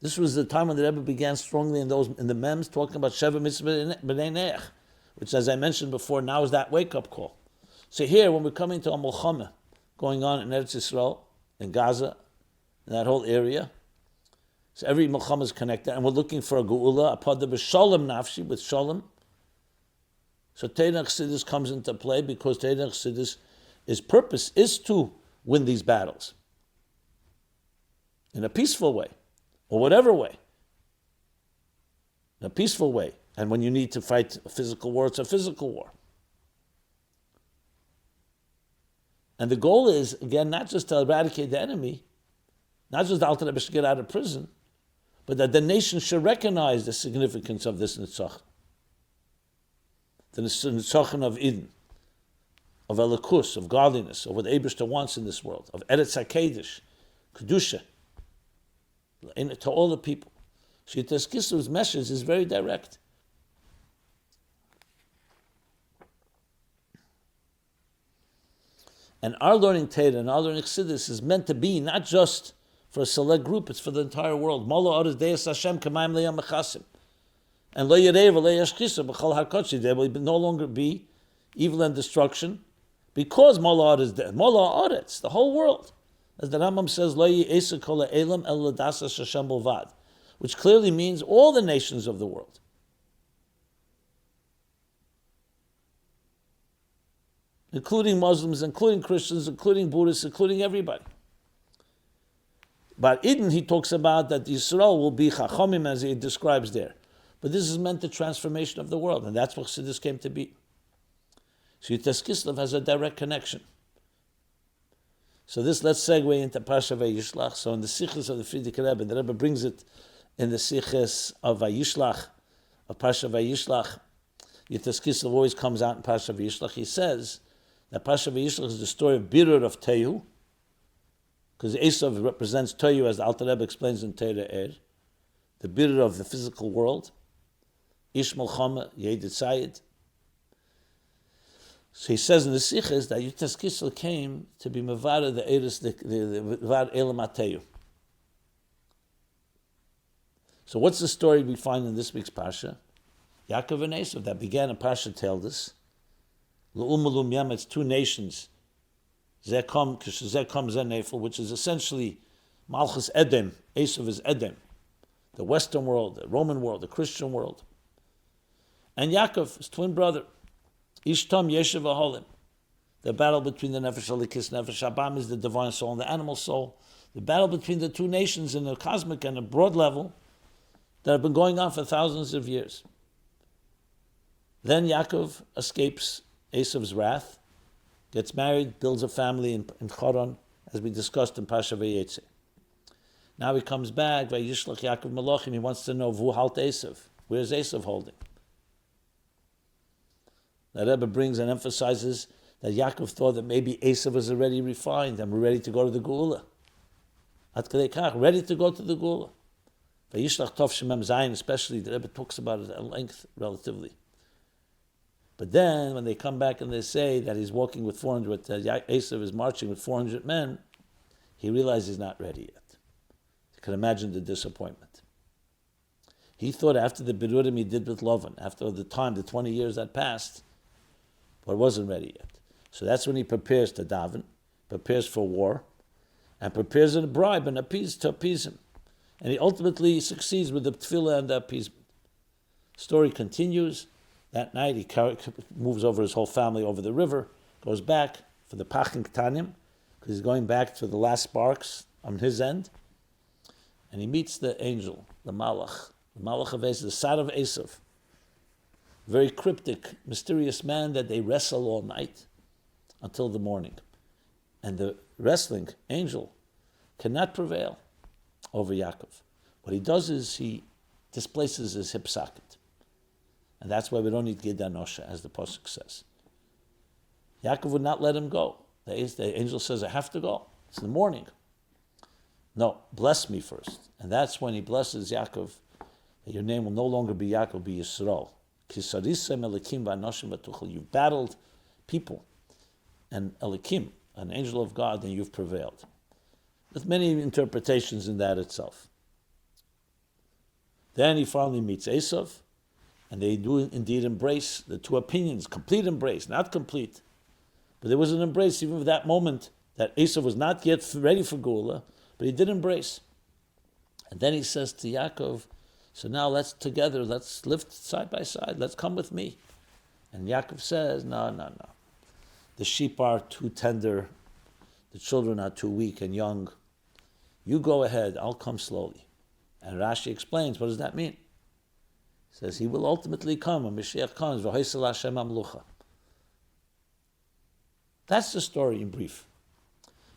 This was the time when the Rebbe began strongly in the Mems, talking about Sheva Mitzvah B'nei Neach, which, as I mentioned before, now is that wake-up call. So here, when we're coming to a Mulchama going on in Eretz Yisrael, in Gaza, in that whole area, so every Mulchama is connected, and we're looking for a Geula, a Pada B'Shalom Nafshi, with Shalom. So Torah Chassidus comes into play because Torah Chassidus, his purpose is to win these battles in a peaceful way, or whatever way, in a peaceful way. And when you need to fight a physical war, it's a physical war. And the goal is, again, not just to eradicate the enemy, not just the Alter Rebbe should get out of prison, but that the nation should recognize the significance of this Nitzach. The Nitzachon of Eden, of Elikus, of godliness, of what Eibishter wants in this world, of Eretz HaKedesh, Kedusha, to all the people. So Yutas Kislev's message is very direct. And our learning Torah and our learning Chassidus is meant to be not just for a select group, it's for the entire world. Molo Aris Deis Hashem Kamayim Leyam Mechasim. And Lo Yerei V'Lo Yashchisa B'Chol HaKodshi. There will no longer be evil and destruction because Molo Aris Deis. Molo Aris, the whole world. As the Rambam says, Lo Yesa Kol Ha'elam El Ladasas Hashem Bolvad, which clearly means all the nations of the world. Including Muslims, including Christians, including Buddhists, including everybody. But Eden, he talks about that Yisrael will be Chachamim, as he describes there. But this is meant the transformation of the world, and that's what Chassidus came to be. So Yutas Kislev has a direct connection. So this, let's segue into Parsha Vayishlach. So in the Sichos of the Frierdiker Rebbe, the Rebbe brings it in the Sichos of Vayishlach, of Parsha Vayishlach. Yutas Kislev always comes out in Parsha Vayishlach. He says that Parsha Vayishlach is the story of Birur of Theus, because Esav represents Theus, as the Alter Rebbe explains in Torah Er, the Birur of the physical world, Ish Melchama, Yedid Sayid. So he says in the Sichos that Yutas Kislev came to be Mevara the Eris, the Var Elam HaTheus. So what's the story we find in this week's Parsha? Yaakov and Esav, that began in Parsha Teldes. L'um Yam, it's two nations. Zekom Zenefel, which is essentially Malchus Edom. Esav is Edom. The Western world, the Roman world, the Christian world. And Yaakov, his twin brother. Ishtam Yeshiv Aholim. The battle between the Nefesh Elikis, Nefesh Abam is the divine soul and the animal soul. The battle between the two nations in a cosmic and a broad level that have been going on for thousands of years. Then Yaakov escapes Esav's wrath, gets married, builds a family in Choron, as we discussed in Pasha Vayetze. Now he comes back, Vayishlach Yaakov Malachim, he wants to know, Vu halt Esav? Where's Esav holding? The Rebbe brings and emphasizes that Yaakov thought that maybe Esav was already refined and we're ready to go to the Geula. At Kedei Kach, ready to go to the Geula. Vayishlach Tov Shemem Zayin, especially, the Rebbe talks about it at length, relatively. But then, when they come back and they say that he's walking with 400, Esav is marching with 400 men, he realizes he's not ready yet. You can imagine the disappointment. He thought after the Birurim he did with Lavan, after the time, the 20 years that passed, but wasn't ready yet. So that's when he prepares to daven, prepares for war, and prepares a bribe and to appease him. And he ultimately succeeds with the tefillah and the appeasement. Story continues. That night he moves over his whole family over the river, goes back for the Pachim Ktanim, because he's going back to the last sparks on his end, and he meets the angel, the Malach of Esav, the son of Esav. Very cryptic, mysterious man that they wrestle all night until the morning. And the wrestling angel cannot prevail over Yaakov. What he does is he displaces his hip socket. And that's why we don't need Gid Anosha, as the Pasuk says. Yaakov would not let him go. The angel says, I have to go. It's in the morning. No, bless me first. And that's when he blesses Yaakov, that your name will no longer be Yaakov, be Yisrael. You've battled people and Elikim, an angel of God, and you've prevailed. With many interpretations in that itself. Then he finally meets Esav, and they do indeed embrace the two opinions, complete embrace, not complete. But there was an embrace even for that moment that Esav was not yet ready for Geula, but he did embrace. And then he says to Yaakov, so now let's live side by side, let's come with me. And Yaakov says, no. The sheep are too tender, the children are too weak and young. You go ahead, I'll come slowly. And Rashi explains, what does that mean? He says he will ultimately come when Mashiach comes. V'hoisel Hashem amlucha. That's the story in brief.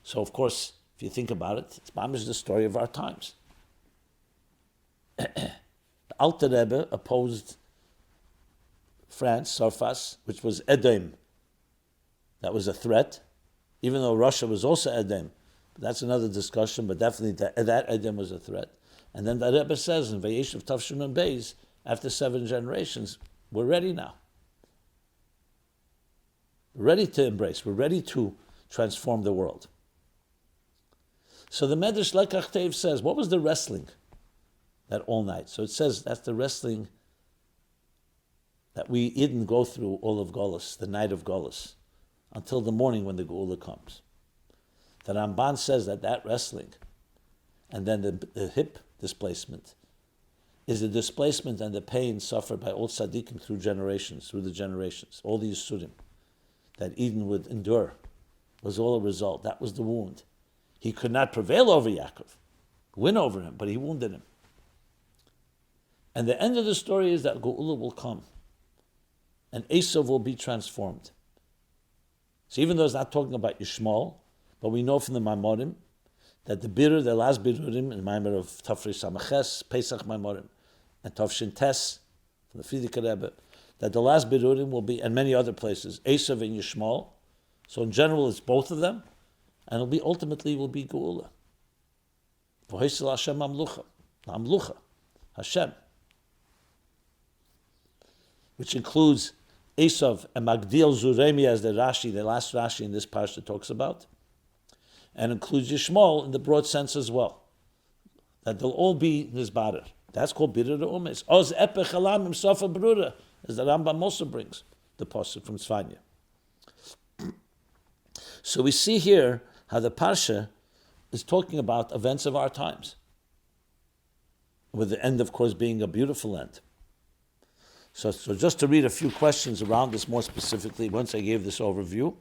So, of course, if you think about it, it's mamish the story of our times. The Alter Rebbe opposed France, Sarfas, which was Edom. That was a threat, even though Russia was also Edom. But that's another discussion, but definitely that Edom was a threat. And then the Rebbe says in Vayeshev Tavshun and Beis, after 7 generations, we're ready now. We're ready to embrace. We're ready to transform the world. So the Medrash Lekach Tev says, what was the wrestling that all night? So it says that's the wrestling that we didn't go through all of Golus, the night of Golus, until the morning when the Geula comes. The Ramban says that wrestling and then the hip displacement is the displacement and the pain suffered by all tzaddikim through the generations, all the Yisurim that Eden would endure was all a result. That was the wound. He could not prevail over Yaakov, win over him, but he wounded him. And the end of the story is that Geula will come and Esav will be transformed. So even though it's not talking about Yishmael, but we know from the Maimorim that the last Birurim, in the Maimor of Tafri Samaches, Pesach Maimorim, and Tavshin Tes, from the Frierdiker Rebbe, that the last Birurim will be, and many other places, Esav and Yishmael. So in general, it's both of them, and ultimately will be Geula. V'hoisel Hashem Amlucha, Hashem, which includes Esav and Magdil Zuremi as the last Rashi in this parsha talks about, and includes Yishmael in the broad sense as well, that they'll all be Nizbarer. That's called Birer Umes. Oz Epech Alam Sofa Brura, as the Rambam also brings the pasuk from Tzfanya. So we see here how the parsha is talking about events of our times, with the end, of course, being a beautiful end. So just to read a few questions around this more specifically, once I gave this overview.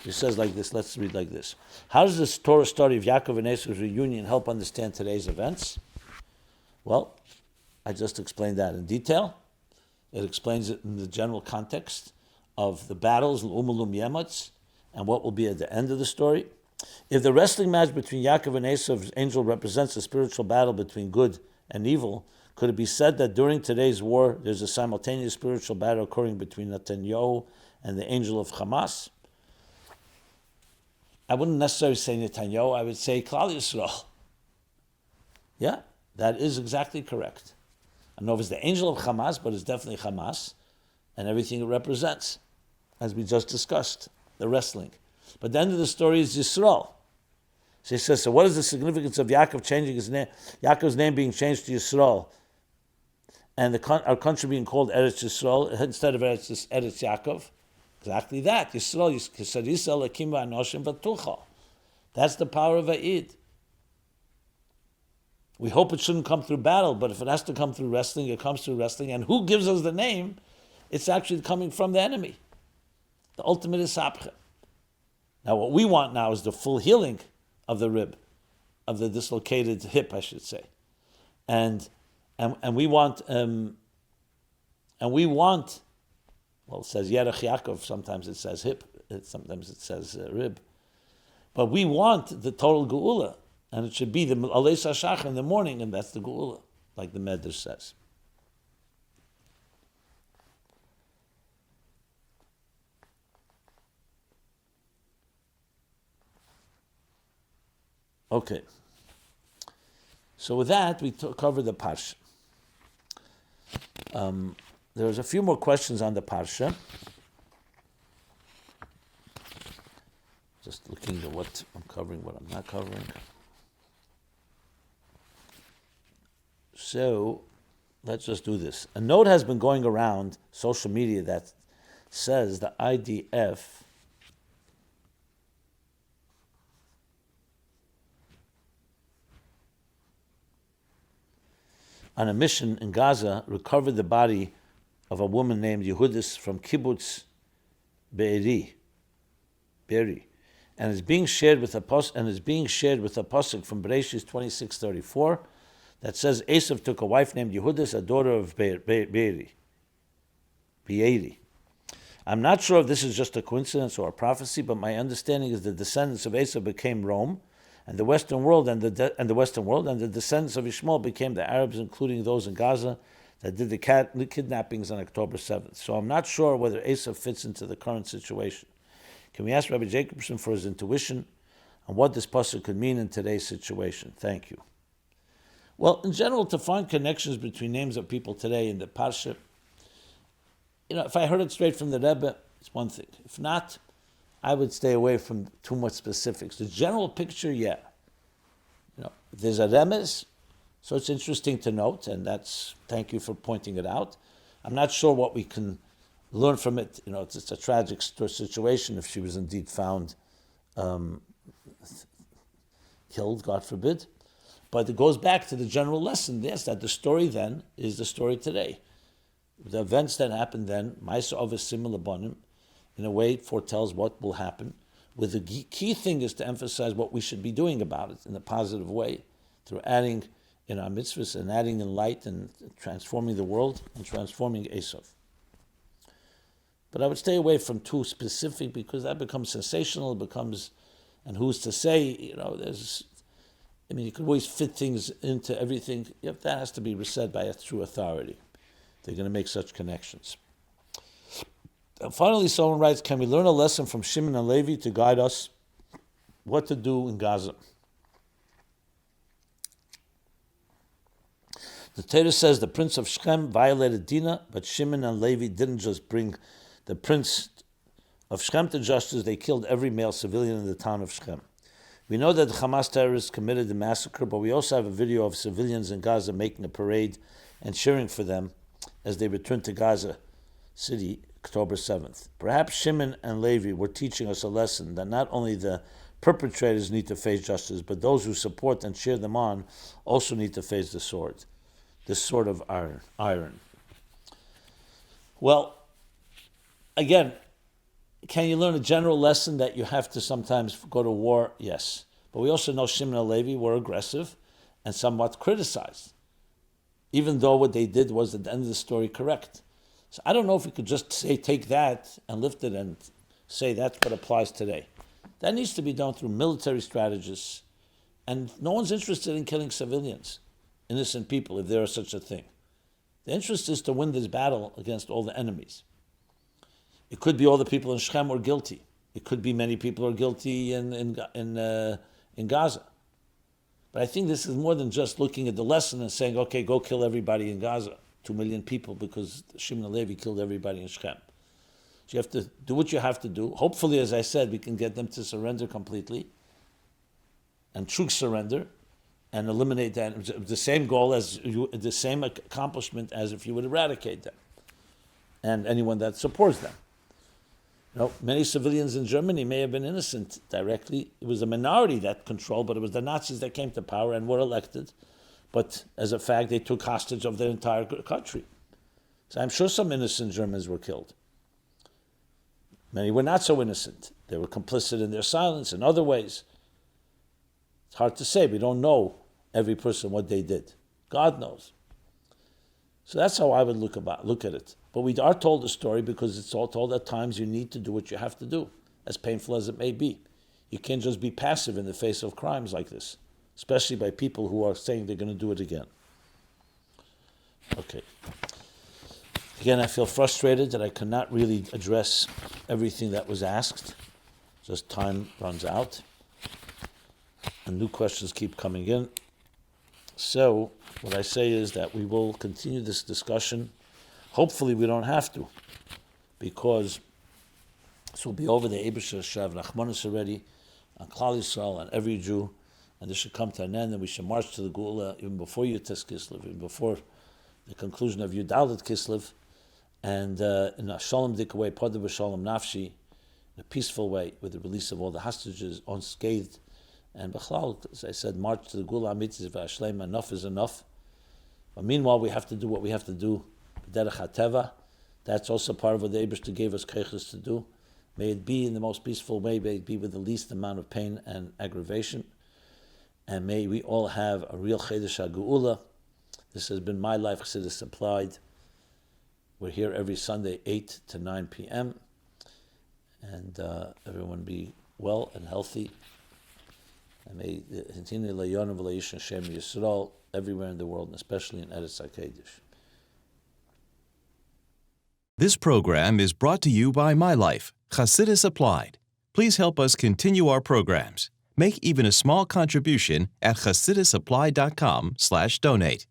He says like this, let's read like this. How does this Torah story of Yaakov and Esau's reunion help understand today's events? Well, I just explained that in detail. It explains it in the general context of the battles, L'umalum Yematz, and what will be at the end of the story. If the wrestling match between Yaakov and Esau's angel represents a spiritual battle between good and evil, could it be said that during today's war, there's a simultaneous spiritual battle occurring between Netanyahu and the angel of Hamas? I wouldn't necessarily say Netanyahu, I would say Klal Yisrael. Yeah, that is exactly correct. I don't know if it's the angel of Hamas, but it's definitely Hamas and everything it represents, as we just discussed, the wrestling. But the end of the story is Yisrael. So he says, so what is the significance of Yaakov changing his name, Yaakov's name being changed to Yisrael, and our country being called Eretz Yisrael instead of Eretz Yaakov? Exactly that. Yisrael, that's the power of Va'id. We hope it shouldn't come through battle, but if it has to come through wrestling, it comes through wrestling. And who gives us the name? It's actually coming from the enemy. The ultimate is Sapcha. Now what we want now is the full healing of the rib, of the dislocated hip, I should say. And we want, well, it says Yerech Yaakov, sometimes it says hip, sometimes it says rib. But we want the total geula, and it should be the Alei Sashach in the morning, and that's the geula, like the Medrash says. Okay. So with that, we covered the Parsha. There's a few more questions on the Parsha. Just looking at what I'm covering, what I'm not covering. So, let's just do this. A note has been going around social media that says the IDF on a mission in Gaza recovered the body of a woman named Yehudis from Kibbutz Be'eri, and is being shared with a pasuk from Bereshis 26:34 that says Esav took a wife named Yehudis, a daughter of Be'eri. I'm not sure if this is just a coincidence or a prophecy, but my understanding is the descendants of Esav became Rome, and the Western world, and the descendants of Ishmael became the Arabs, including those in Gaza that did the kidnappings on October 7th. So I'm not sure whether Esav fits into the current situation. Can we ask Rabbi Jacobson for his intuition on what this pasuk could mean in today's situation? Thank you. Well, in general, to find connections between names of people today in the Parsha, if I heard it straight from the Rebbe, it's one thing. If not, I would stay away from too much specifics. The general picture, yeah. There's a Rebbes, so it's interesting to note, and thank you for pointing it out. I'm not sure what we can learn from it. It's a tragic situation if she was indeed found killed, God forbid. But it goes back to the general lesson, yes, that the story then is the story today. The events that happened then, Ma'aser Avos Simul Labanim, in a way foretells what will happen. With the key thing is to emphasize what we should be doing about it in a positive way, through adding in our mitzvahs and adding in light and transforming the world and transforming Esav. But I would stay away from too specific because that becomes sensational, and who's to say, you could always fit things into everything. That has to be said by a true authority. They're going to make such connections. And finally, someone writes, can we learn a lesson from Shimon and Levi to guide us what to do in Gaza? The Torah says the prince of Shechem violated Dinah, but Shimon and Levi didn't just bring the prince of Shechem to justice, they killed every male civilian in the town of Shechem. We know that the Hamas terrorists committed the massacre, but we also have a video of civilians in Gaza making a parade and cheering for them as they returned to Gaza City October 7th. Perhaps Shimon and Levi were teaching us a lesson that not only the perpetrators need to face justice, but those who support and cheer them on also need to face the sword, this sword of iron. Well, again, Can you learn a general lesson that you have to sometimes go to war? Yes. But we also know Shimon and Levi were aggressive and somewhat criticized, even though what they did was at the end of the story correct. So I don't know if we could just say, take that and lift it and say that's what applies today. That needs to be done through military strategists, and no one's interested in killing civilians, innocent people, if there is such a thing. The interest is to win this battle against all the enemies. It could be all the people in Shechem were guilty. It could be many people are guilty in Gaza. But I think this is more than just looking at the lesson and saying, okay, go kill everybody in Gaza, 2 million people, because Shimon and Levi killed everybody in Shechem. So you have to do what you have to do. Hopefully, as I said, we can get them to surrender completely, and true surrender, and eliminate that. The same goal as the same accomplishment as if you would eradicate them, and anyone that supports them. Many civilians in Germany may have been innocent directly. It was a minority that controlled, but it was the Nazis that came to power and were elected. But as a fact, they took hostage of their entire country. So I'm sure some innocent Germans were killed. Many were not so innocent. They were complicit in their silence in other ways. It's hard to say. We don't know every person what they did. God knows. So that's how I would look at it. But we are told a story because it's all told at times you need to do what you have to do, as painful as it may be. You can't just be passive in the face of crimes like this, especially by people who are saying they're going to do it again. Okay. Again, I feel frustrated that I cannot really address everything that was asked. Just time runs out. And new questions keep coming in. So, what I say is that we will continue this discussion. Hopefully we don't have to, because this will be over the Eibusher Shav Rachmanis already, on Klal Yisrael, and every Jew, and this should come to an end, and we should march to the Geula even before Yutes Kislev, even before the conclusion of Yudalit Kislev, and in a shalom dik way, Pada b'shalom nafshi, in a peaceful way, with the release of all the hostages unscathed, and B'chlal, as I said, march to the Geula Mitzvah Ashleim, enough is enough. But meanwhile, we have to do what we have to do. B'derech HaTeva, that's also part of what the Eibusher gave us keiches to do. May it be in the most peaceful way, may it be with the least amount of pain and aggravation. And may we all have a real Chedesh HaGeula. This has been My Life Chassidus Applied. We're here every Sunday, 8 to 9 p.m. And everyone be well and healthy. And may continue Le'yonu V'Le'yish Hashem Yisrael everywhere in the world, and especially in Eretz HaKodesh. This program is brought to you by My Life, Chassidus Applied. Please help us continue our programs. Make even a small contribution at chassidusapply.com/donate.